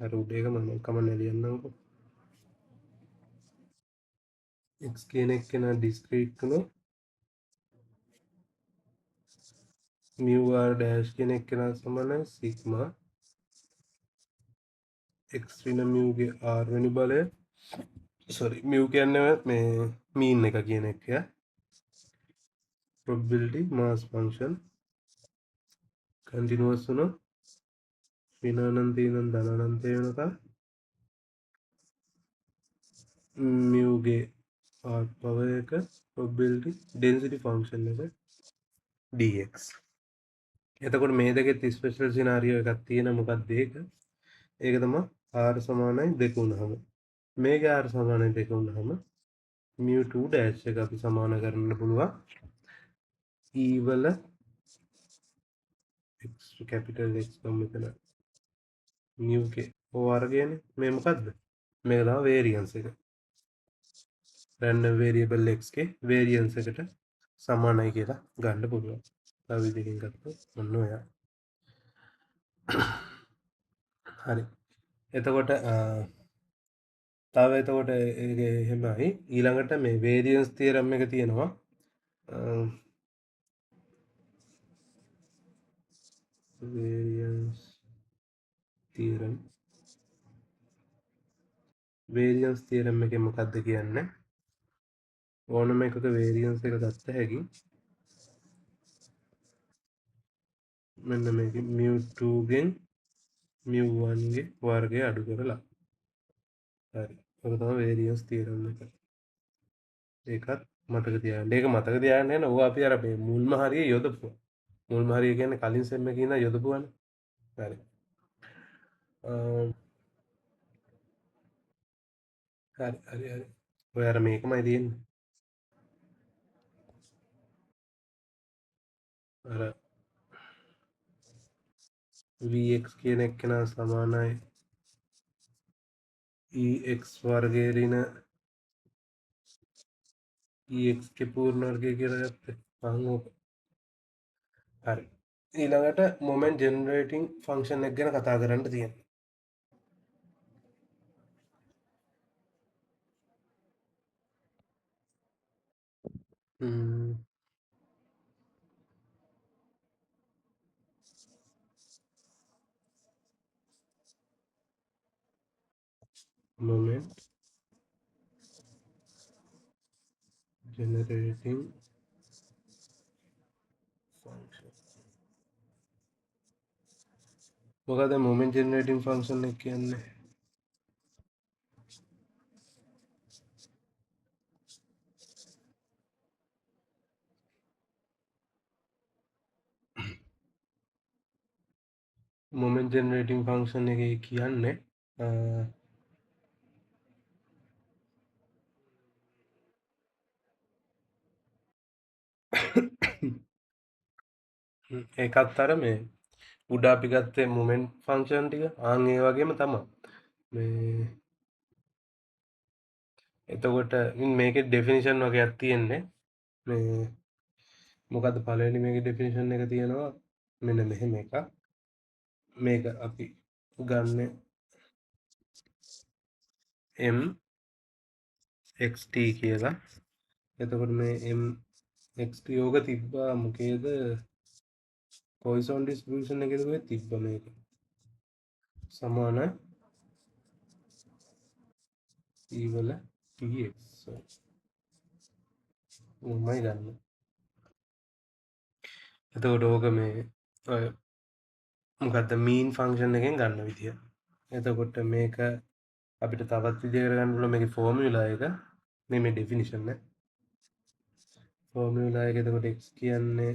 අර උඩ එක මම කමන්න ලියන්නම්කෝ x කියන එක කෙනා ඩිස්ක්‍රීට් වුණොත් mu r dash කියන එක කෙනා සමානයි sigma x ඩිනමියුගේ r වෙනි බලය sorry mu කියන්නේ මේ mean එක කියන එක probability mass function continuous වුණොත් ඍණානන්තේ ඉඳන් ධනානන්තේ වෙනකම් muගේ r power එක probability density function එක dx එතකොට මේ දෙකෙත් ස්පෙෂල් සිනාරියෝ එකක් තියෙනවා මොකක්ද ඒක ඒක තමයි r සමානයි 2 වුණාම මේක r සමානයි 2 වුණාම mu2 dash එක අපි සමාන කරන්න පුළුවන් e වල x capital X ගමු මෙතන mu k වර්ගයනේ මේ මොකද්ද මේක තමයි variance එක random variable x ගේ variance එකට සමානයි කියලා ගන්න පුළුවන් තව විදිහකින් ගත්තොත් ඔන්න ඔයා හරි එතකොට තව එතකොට එහෙමයි ඊළඟට මේ variance theorem එක තියෙනවා variance theorem එකේ මොකක්ද කියන්නේ ඕනම එකක variance එක ගත්ත හැකි මෙන්න මේක mu2 ගෙන් mu1 ගේ වර්ගය අඩු කරලා හරි ඔක තමයි variance theorem එක ඒකත් මතක තියාගන්න ඒක මතක තියාගන්න යන ඕවා අපි අර මේ මුල්ම හරිය යොදපුවා මුල්ම හරිය කියන්නේ කලින් සෙම් එකේ ඉඳන් යොදපුවානේ හරි හරි ඔය අර මේකමයි තියෙන්නේ අර vx කියන එක්කෙනා සමානයි ex වර්ගය ඍණ ex ගේ පූර්ණ වර්ගය කියලා ගත්තේ. අහන්න ඕක. හරි. ඊළඟට මොමන්ට් ජෙනරේටිං ෆන්ක්ෂන් එක ගැන කතා කරන්න තියෙනවා. Moment generating function. මොකද moment generating function එක කියන්නේ? moment generating function එකේ කියන්නේ ඒකත් අර මේ උඩ අපි ගත්තේ moment function ටික ආන් ඒ වගේම තමයි. මේ එතකොට මේකේ definition වගේක් තියෙන්නේ. මේ මොකද්ද පළවෙනි මේකේ definition එක තියෙනවා මෙන්න මෙහෙම එකක්. මේක අපි ගන්න m xt කියලා. එතකොට මේ m xt යෝග තිබ්බා මොකේද Poisson distribution එකේද කොහෙද තිබ්බා මේක සමාන e වල tx උමයි ගන්න. එතකොට ඕක මේ ඔය මොකද්ද mean function එකෙන් ගන්න විදිය. එතකොට මේක අපිට තවත් විදිහකට ගන්න පුළුවන් මේකේ ෆෝමියුලා එක මේ ඩෙෆිනිෂන් එක. ෆෝමියුලා එක එතකොට x කියන්නේ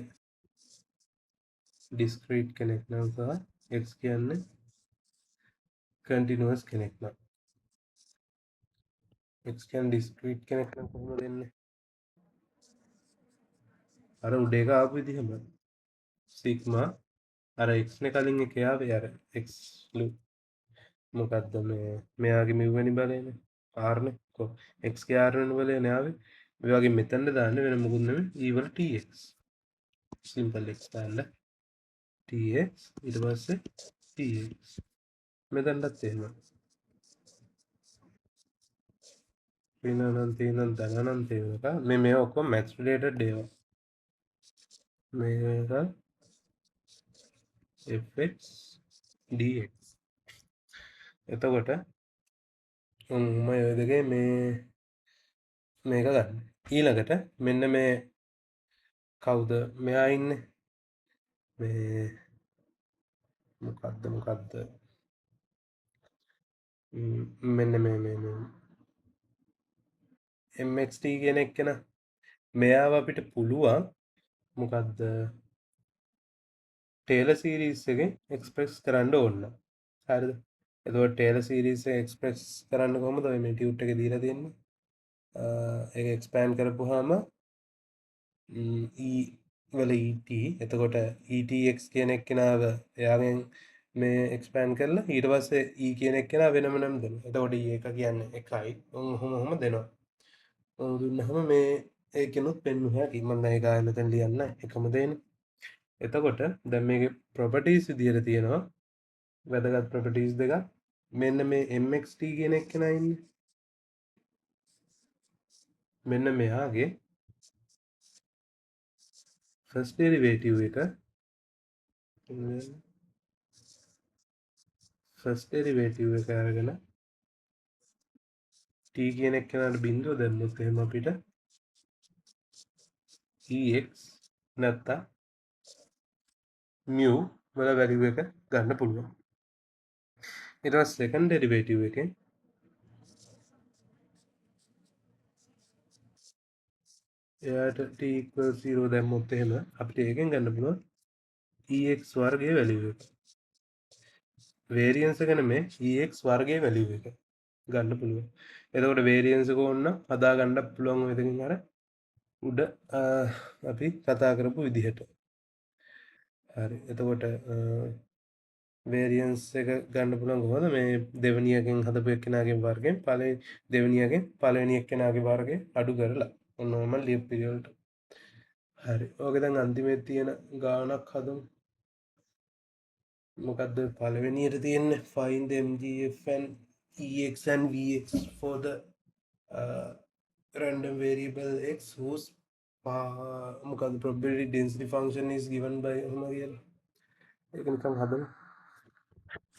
discrete කෙනෙක් නම් සහ x කියන්නේ continuous කෙනෙක් නම්. x කියන්නේ discrete කෙනෙක් නම් කොහොමද දෙන්නේ? අර උඩ එක ආපු විදිහම sigma අර x නේ කලින් එකේ ආවේ අර x මොකද්ද මේ මෙයාගේ මෙවැනි බලයනේ r නේ කො x ගේ r වෙන බලයනේ ආවේ. මේ වගේ මෙතනට දාන්න වෙන මොකුත් නෙමෙයි e වල tx simple x දාන්න tx ඊට පස්සේ tx මෙතනටත් එහෙම පිනනම් තියෙනම් ධනනම් තියෙනක මේ ඔක්කොම maths related ඒවා. මේක fx dx. එතකොට මම ඔය දෙකේ මේක ගන්න. ඊළඟට මෙන්න මේ කවුද මෙයා ඉන්නේ මේ මොකද්ද මෙන්න මේ mxt කියන එක්කෙන මෙයාව අපිට පුළුවන් මොකද්ද ටේලර් සීරීස් එකෙන් එක්ස්ප්‍රෙස් කරන්න ඕන. හරිද? එතකොට ටේලර් සීරීස් එක එක්ස්ප්‍රෙස් කරන්න කොහොමද? ඔය මේ ටියුට් එකේ දීලා තියෙන්නේ. ඒක එක්ස්පෑන්ඩ් කරපුවාම e වල et එතකොට etx කියන එක්කෙනාව එයාගෙන් මේ එක්ස්පෑන්ඩ් කරලා ඊට පස්සේ e කියන එක්කෙනා වෙනම නම් දෙනවා. එතකොට e එක කියන්නේ එකයි. ඔහොම දෙනවා. දුන්නහම මේ ඒකෙනුත් පෙන්වු හැකි. මම දැන් ඒක ආයෙ මෙතන ලියන්න එකම දෙන්නේ. එතකොට දැන් මේකේ ප්‍රොපර්ටිස් විදියට තියෙනවා වැදගත් ප්‍රොපර්ටිස් දෙකක්. මෙන්න මේ mxt කියන එක්කෙනා ඉන්නේ. මෙන්න මෙයාගේ ෆස්ට් ඩෙරිවේටිව් එක ෆස්ට් ඩෙරිවේටිව් එක අරගෙන t කියන එක්කෙනාට බිඳුව දැම්මොත් එහෙම අපිට ex නැත්තම් mu වල වැලියු එක ගන්න පුළුවන්. ඊට පස්සේ සෙකන්ඩ් ඩෙරිවේටිව් එකෙන් එයාට t equals 0 දැම්මොත් එහෙම අපිට ඒකෙන් ගන්න පුළුවන් ex වර්ගයේ වැලියු එක. වේරියන්ස් එක නෙමෙයි ex වර්ගයේ වැලියු එක ගන්න පුළුවන්. එතකොට වේරියන්ස් එක ඕන හදා ගන්න පුළුවන් ඔය දෙකෙන් අර උඩ අපි කතා කරපු විදිහට. හරි. එතකොට වේරියන්ස් එක ගන්න පුළුවන් කොහොමද මේ දෙවෙනියකින් හදපු එක්කෙනාගේ වර්ගයෙන් දෙවෙනියකින් පළවෙනි එක්කෙනාගේ වර්ගය අඩු කරලා ඔන්න ඔයම ලියපු පිළිවෙලට හරි ඕකේ දැන් අන්තිමේ තියෙන ගානක් හදමු මොකද්ද පළවෙනියට තියෙන්නේ find mgf and ex and vx for the random variable x whose මොකද්ද probability density function is given by එහෙම කියලා ඒක නිකන් හදමු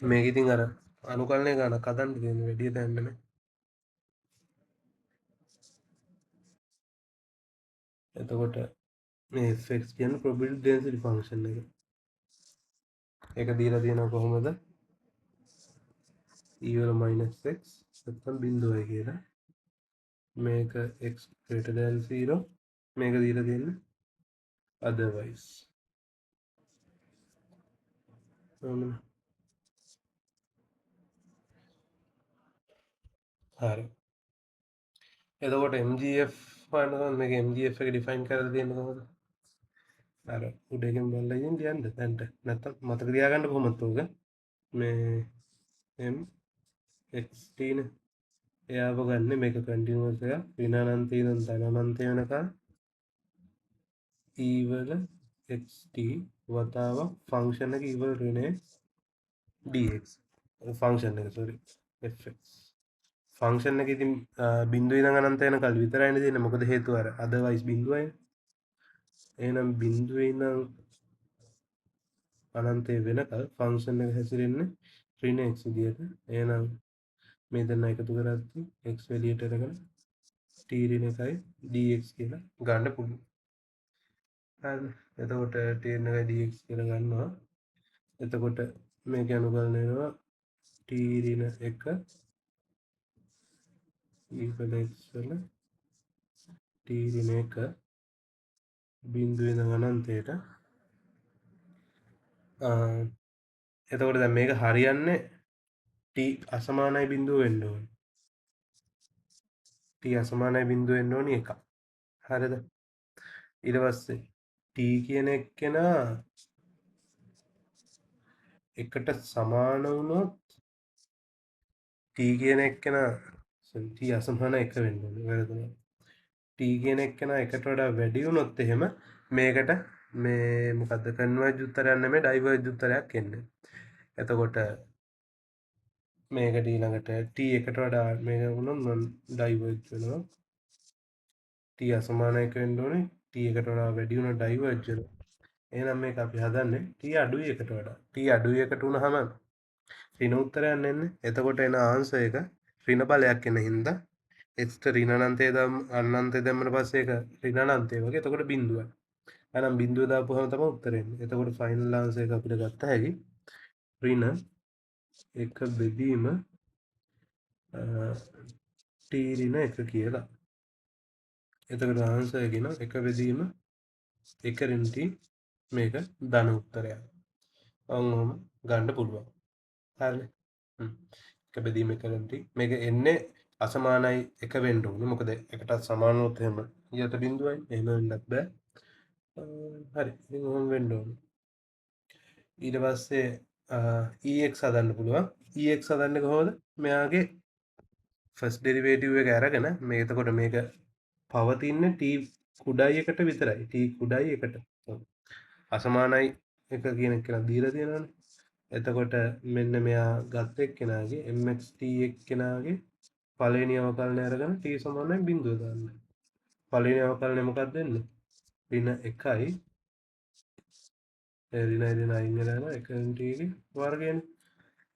මේක ඉතින් අර අනුකලනය ගානක් හදන්න තියෙන වැඩි දැම්මනේ එතකොට මේ fx කියන්නේ probability density function එක. ඒක දීලා තියෙනවා කොහොමද? e වල -x නැත්නම් බිඳුවයි කියලා. මේක x greater than 0 මේක දීලා තියෙන්නේ otherwise. හරි. එතකොට MGF වන්නකො මේක MGF එක ඩිෆයින් කරලා තියෙන්නේ කොහොමද? අර උඩකින් බලලා ඉතින් කියන්න දැන්ට නැත්තම් මතක තියාගන්න කොහොමද උග මේ m xt නේ එයාව ගන්න මේක කන්ටිනියස් එක ඍණ අනන්තය ඉඳන් ධන අනන්තය වෙනකන් e වල xt වතාව ෆන්ක්ෂන් එක e වල ඍණේ dx ෆන්ක්ෂන් එක සෝරි fx ෆන්ක්ෂන් එක ඉතින් බිඳුව ඉඳන් අනන්තය වෙනකල් විතරයිනේ තියෙන්නේ මොකද හේතුව අර අදර්වයිස් බිඳුවයි එහෙනම් බිඳුවේ ඉඳන් අනන්තය වෙනකල් ෆන්ක්ෂන් එක හැසිරෙන්නේ ඍණ x විදියට එහෙනම් මේ දෙන්න එකතු කරද්දී x එළියට අරගෙන t ඍණ එකයි dx කියලා ගන්න පුළුවන්. හරි. එතකොට t ඍණ එකයි dx කියලා ගන්නවා. එතකොට මේක අනුකලනය වෙනවා t ඍණ 1 ඊපද x වල t ඍණ 1 බිඳුවේ ඉඳන් අනන්තයට එතකොට දැන් මේක හරියන්නේ t අසමානයි බිඳුව වෙන්න ඕනේ. t අසමානයි බිඳුව වෙන්න ඕනි එක. හරිද? ඊට පස්සේ t කියන එක්කෙනා එකට සමාන වුණොත් t කියන එක්කෙනා t අසමාන එක වෙන්න ඕනේ. වැරදුනා. t කියන එක්කෙනා එකට වඩා වැඩි වුණොත් එහෙම මේකට මේ මොකද්ද කන්වර්ජ් උත්තරයක් නෙමෙයි ඩයිවර්ජ් උත්තරයක් එන්නේ. එතකොට මේකට ඊළඟට t එකට වඩා මේක වුණොත් ඩයිවර්ජ් වෙනවා. t අසමාන එක වෙන්න ඕනේ. t එකට වඩා වැඩි වුණොත් ඩයිවර්ජ් වෙනවා. එහෙනම් මේක අපි හදන්නේ t අඩුයි එකට වඩා. t අඩුයි එකට වුණාම ඍණ උත්තරයක් එන්නේ. එතකොට එන ආන්සර් එක ඍණ බලයක් එන හින්දා x ඍණ අනන්තය අනන්තය දැම්මම පස්සේ ඒක ඍණ අනන්තය වගේ. එතකොට බිඳුවයි. එහෙනම් බිඳුව දාපුවම තමයි උත්තරේ එන්නේ. එතකොට ෆයිනල් ආන්සර් එක අපිට ගත්ත හැකි ඍණ 1 බෙදීම t ඍණ 1 කියලා. එතකොට ආන්සර් එක න 1 බෙදීම 1 ඍණ t මේක ධන උත්තරයක්. ඔහොම ගන්න පුළුවන්. හරිනේ. එක බෙදීම 1 ඍණ t මේක එන්නේ අසමානයි 1 වෙන්න ඕනේ. මොකද එකටත් සමාන වුණොත් එහෙම ඊට බිඳුවයි. එහෙම වෙන්නත් බෑ. හරි. ඉතින් ඔහොම වෙන්න ඕනේ. ඊට පස්සේ ex හදන්න පුළුවන්. ex හදන්නේ කොහොමද? මෙයාගේ ෆස්ට් ඩෙරිවේටිව් එක අරගෙන මේ එතකොට මේක පවතින්නේ t කුඩායි එකට විතරයි. t කුඩායි එකට. අසමානයි එක කියන එක දීලා තියෙනවානේ. එතකොට මෙන්න මෙයා ගත්ත එක්කෙනාගේ mxt එක්කෙනාගේ පළවෙනි අවකලනය අරගෙන t සමානයි 0 දාන්න. පළවෙනි අවකලනය මොකක්ද වෙන්නේ? ඍණ 1යි ඍණ අයින් වෙලා යනවා 1 ට ගේ වර්ගයනේ.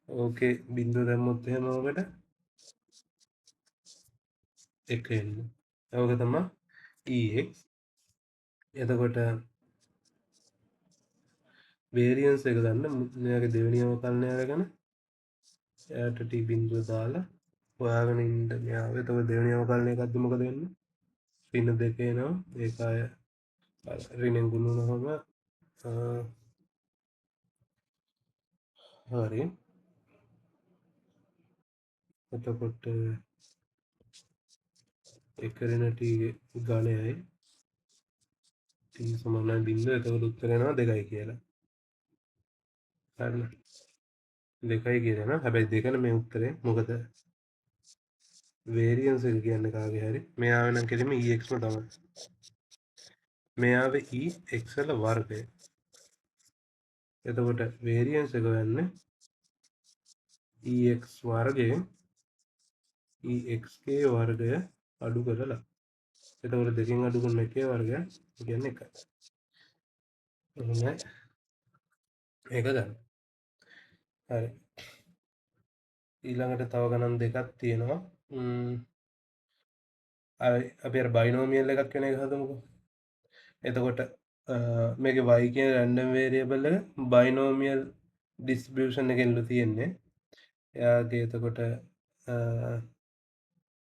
ඕකේ බිඳුව දැම්මොත් එහෙම ඔකට 1 එන්නේ. ඕක තමයි ex. එතකොට වේරියන්ස් එක ගන්න මෙයාගේ දෙවෙනි අවකලනය අරගෙන එයාට t බිඳුව දාලා හොයාගෙන ඉන්න මෙයාව. එතකොට දෙවෙනි අවකලනය එකක්ද මොකද වෙන්නේ? ඍණ 2 එනවා. ඒක අය ඍණෙන් ගුණ වුණාම හරි. එතකොට 1 ඍණ t ගේ ගණයයි t සමානයි 0. එතකොට උත්තර එනවා 2යි කියලා. හරිනේ. දෙකයි කියලා න හැබැයි දෙකන මේ උත්තරේ මොකද වේරියන්ස් එක කියන්නේ කාගේ හරි මෙයාව නම් කෙලිම EXම තමයි මෙයාව EX වල වර්ගය එතකොට වේරියන්ස් එක වෙන්නේ EX වර්ගයෙන් EXගේ වර්ගය අඩු කරලා එතකොට දෙකෙන් අඩු කරන එකේ වර්ගය කියන්නේ එකයි එහෙනම් ඒක ගන්න හරි ඊළඟට තව ගණන් දෙකක් තියෙනවා අපි අර බයිනෝමියල් එකක් වෙන එක හදමුකෝ එතකොට මේක y කියන රැන්ඩම් වේරියබල් එක බයිනෝමියල් ඩිස්ට්‍රිබියුෂන් එකෙන්ලු තියෙන්නේ එයාගේ එතකොට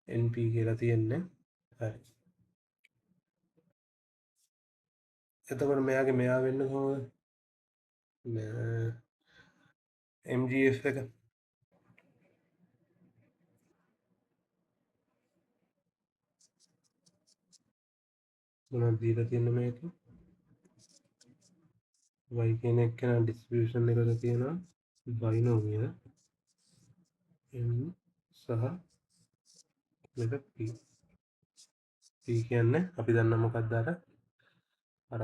NP කියලා තියෙන්නේ හරි එතකොට මෙයාගේ මෙයා වෙන්න කොහොමද MGF එක මොනවද දීලා තියෙන්නේ මේක y කියන එක න ඩිස්ට්‍රිබියුෂන් එකක තියෙනවා බයිනෝමියල් m සහ මෙතන p p කියන්නේ අපි දන්න මොකක්ද අර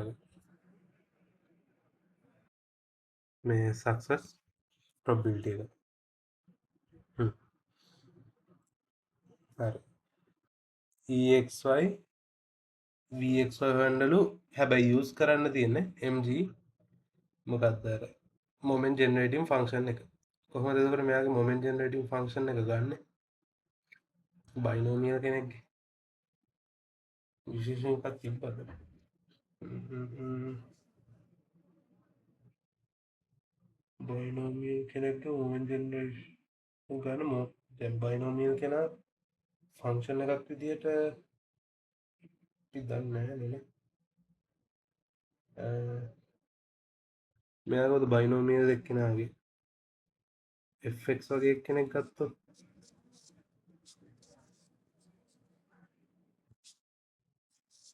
මේ සක්සස් probability එක හරි EXY VXY හොයන්නලු හැබැයි යූස් කරන්න තියෙන්නේ MG මොකක්ද අර මොමන්ට් ජෙනරේටින් ෆන්ක්ෂන් එක කොහොමද එතකොට මෙයාගේ මොමන්ට් ජෙනරේටින් ෆන්ක්ෂන් එක ගන්න බයිනෝමියල් කෙනෙක්ගේ විශේෂණ එකක් තිබ්බද බයිනෝමියල් කෙනෙක්ගේ මොමන්ට් ජෙනරේෂන් ගන්න දැන් බයිනෝමියල් කෙනා ෆන්ක්ෂන් එකක් විදියට අපි දන්නේ නැහැ නේ මෙයාගොද බයිනෝමියල් එක්කෙනාගේ FX වගේ එක්කෙනෙක් ගත්තොත්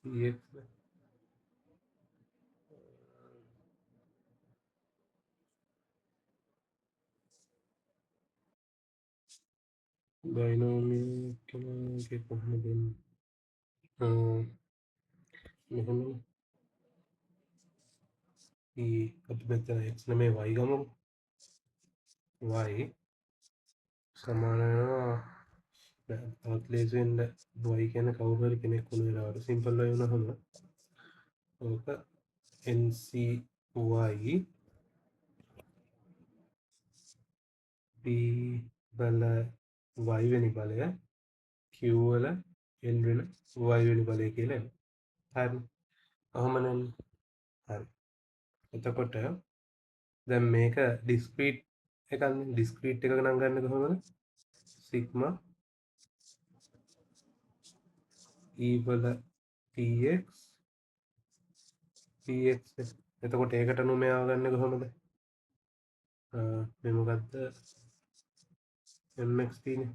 EX බයිනෝමියල් කෙනාගේ කොහොමද දෙන්නේ මෙහෙම අපි මෙතන x නෙමේ y ගමු y සමාන වෙනවා තවත් ලේසි වෙන්න y කියන කවුරු හරි කෙනෙක් වුණ වෙලාවට සිම්පල් way වුණාම ඕක NCY p වල y වෙනි බලය q වල n වෙන y වෙනි බලය කියලා හරි අහමනම් හරි එතකොට දැන් මේක ඩිස්ක්‍රීට් එකක් ඩිස්ක්‍රීට් එකක නම් ගන්න කොහොමද සිග්මා e වල px එතකොට ඒකට නුමයාව ගන්න කොහොමද මේ මොකක්ද mxt නේ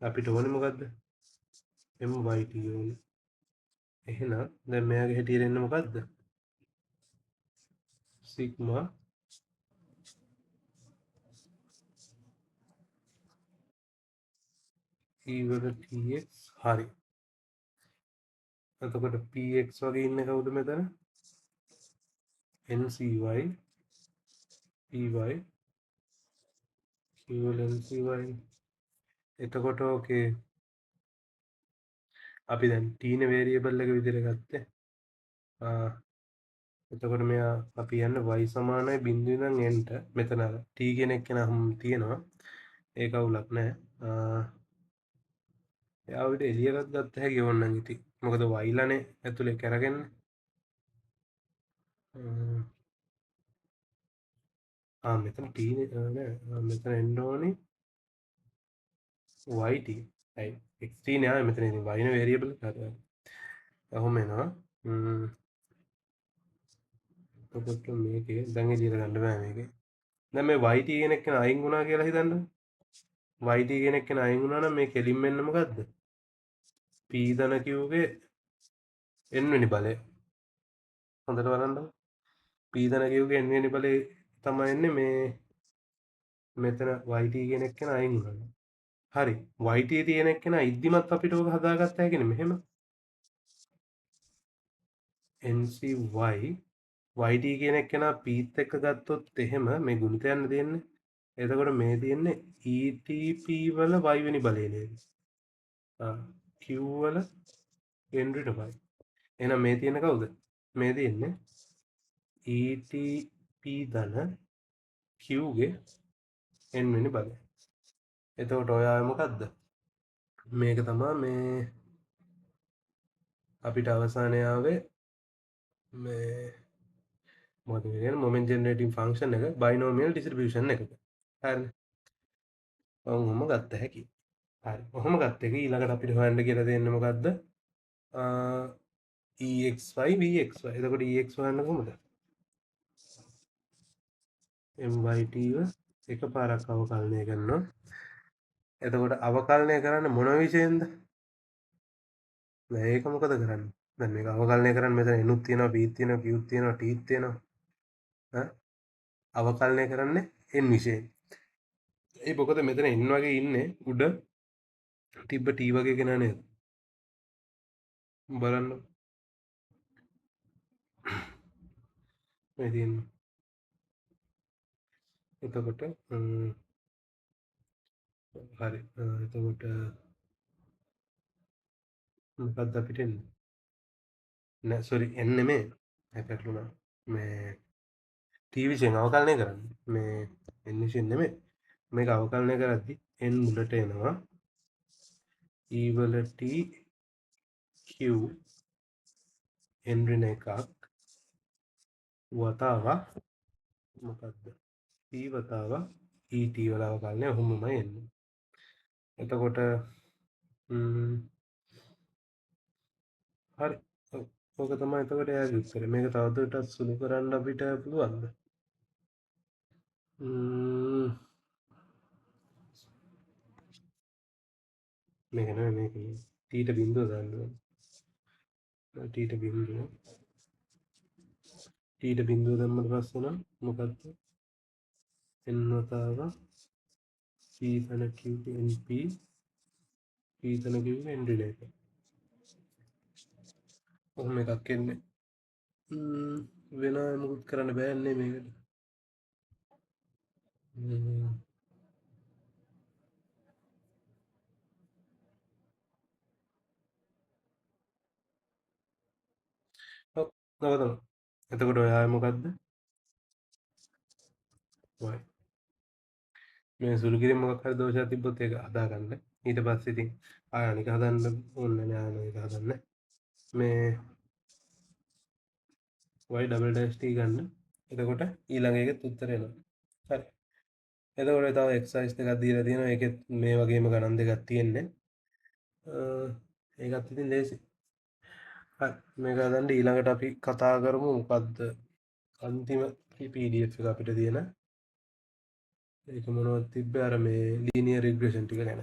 අපිට ඕනේ මොකද්ද myt ඕනේ එහෙනම් දැන් මෙයාගේ හැටියට එන්නේ මොකද්ද සිග්මා e වල tx හරි එතකොට px වගේ ඉන්නේ කවුද මෙතන ncy py q වල ncy එතකොට ඕකේ අපි දැන් t නේ වේරියබල් එක විදිහට ගත්තේ එතකොට මෙයා අපි යන්න y සමානයි බිඳුව ඉඳන් n ට මෙතන t කියන එක නම් තියෙනවා ඒක අවුලක් නැහැ එයාවිට එළියකට ගත්ත හැකි ඕනනම් ඉතින් මොකද y ලානේ ඇතුලේ කරගන්නේ මෙතන t නේ මෙතන එන්න ඕනේ yt ඇයි xt නේ ආවේ මෙතන ඉතින් y නේ වේරියබල් එක හරි කොහොම එනවා එතකොට මේකේ දැන් එළියට ගන්න බෑ මේකේ දැන් මේ yt කියන එක අයින් වුණා කියලා හිතන්න yt කියන එක අයින් වුණා නම් මේ කෙලින්ම එන්න මොකද්ද p ධන q ගේ n වෙනි බලය හොඳට බලන්න p ධන q ගේ n වෙනි බලය තමයි එන්නේ මේ මෙතන YT කියන එක්කෙනා අයින් වුණා. හරි. YT තියෙන එක්කෙනා ඉද්දිමත් අපිට ඕක හදාගත්ත හැකිනේ මෙහෙම. NCY YT කියන එක්කෙනා Pත් එක්ක ගත්තොත් එහෙම මේ ගුණිත යන්න දෙන්නේ. එතකොට මේ තියෙන්නේ ETP වල y වෙනි බලය නේද? Q වල Henry ට y. එහෙනම් මේ තියෙන කවුද? මේ තියෙන්නේ ETP ධන Q ගේ n වෙනි බලය. එතකොට ඔය ආවේ මොකද්ද? මේක තමයි මේ අපිට අවසානයේ ආවේ මේ මොකද කියන්නේ මොමන්ට් ජෙනරේටින් ෆන්ක්ෂන් එක බයිනෝමියල් ඩිස්ට්‍රිබියුෂන් එකක. හරිනේ. ඔහොම ගත්ත හැකි. හරි. ඔහොම ගත්ත එක ඊළඟට අපිට හොයන්න කියලා දෙන්නේ මොකද්ද? EXY VXY. එතකොට EX හොයන්න කොහොමද? MYT ව එකපාරක් අවකලනය කරනවා. එතකොට අවකලනය කරන්න මොන විශයෙන්ද? ඒක මොකද කරන්නේ? දැන් මේක අවකලනය කරන්න මෙතන එනුත් තියෙනවා බීත් තියෙනවා කිව්ත් තියෙනවා ටීත් තියෙනවා. අවකලනය කරන්නේ n විශයෙන්. ඒ මොකද මෙතන n වගේ ඉන්නේ උඩ තිබ්බ t වගේ කෙනා නේද? බලන්න. මේ තියෙන්නේ. එතකොට හරි. එතකොට මොකක්ද අපිට එන්නේ? නෑ සෝරි n නෙමෙයි. පැටලුණා. මේ t විශයෙන් අවකලනය කරන්නේ. මේ n විශයෙන් නෙමෙයි. මේක අවකලනය කරද්දි n මුලට එනවා. e වල t q n ඍණ එකක් වතාවක් මොකක්ද? p වතාවක් et වල අවකලනය ඔහොමමයි එන්නේ. එතකොට හරි. ඕක තමයි එතකොට එයාගේ උත්තරේ. මේක තවදුරටත් සුළු කරන්න අපිට පුළුවන්ද? මේක නෙමෙයි මේක t ට බිඳුව දාන්න ඕනේ. t ට බිඳුව t ට බිඳුව දැම්මට පස්සේ නම් මොකද්ද? n වතාවක් p ධන q np p ධන q n ඍණ එක. ඔහොම එකක් එන්නේ. වෙන මොකුත් කරන්න බෑන්නේ මේකට. ඔව් නවතමු. එතකොට ඔය ආවේ මොකද්ද? y. මේ සුළු කිරීම මොකක් හරි දෝෂයක් තිබ්බොත් ඒක හදාගන්න. ඊට පස්සේ ඉතින් ආය අනික හදන්න ඕනේ නෑ අනික හදන්න. මේ y double dash t ගන්න. එතකොට ඊළඟ එකෙත් උත්තරය එනවා. හරි. එතකොට තව exercise දෙකක් දීලා තියෙනවා. ඒකෙත් මේ වගේම ගණන් දෙකක් තියෙන්නේ. ඒකත් ඉතින් ලේසි. හරි. මේක හදන්න ඊළඟට අපි කතා කරමු මොකද්ද? අන්තිම PDF එක අපිට තියෙන. ඒක මොනවද තිබ්බේ අර මේ linear regression ටික ගැන.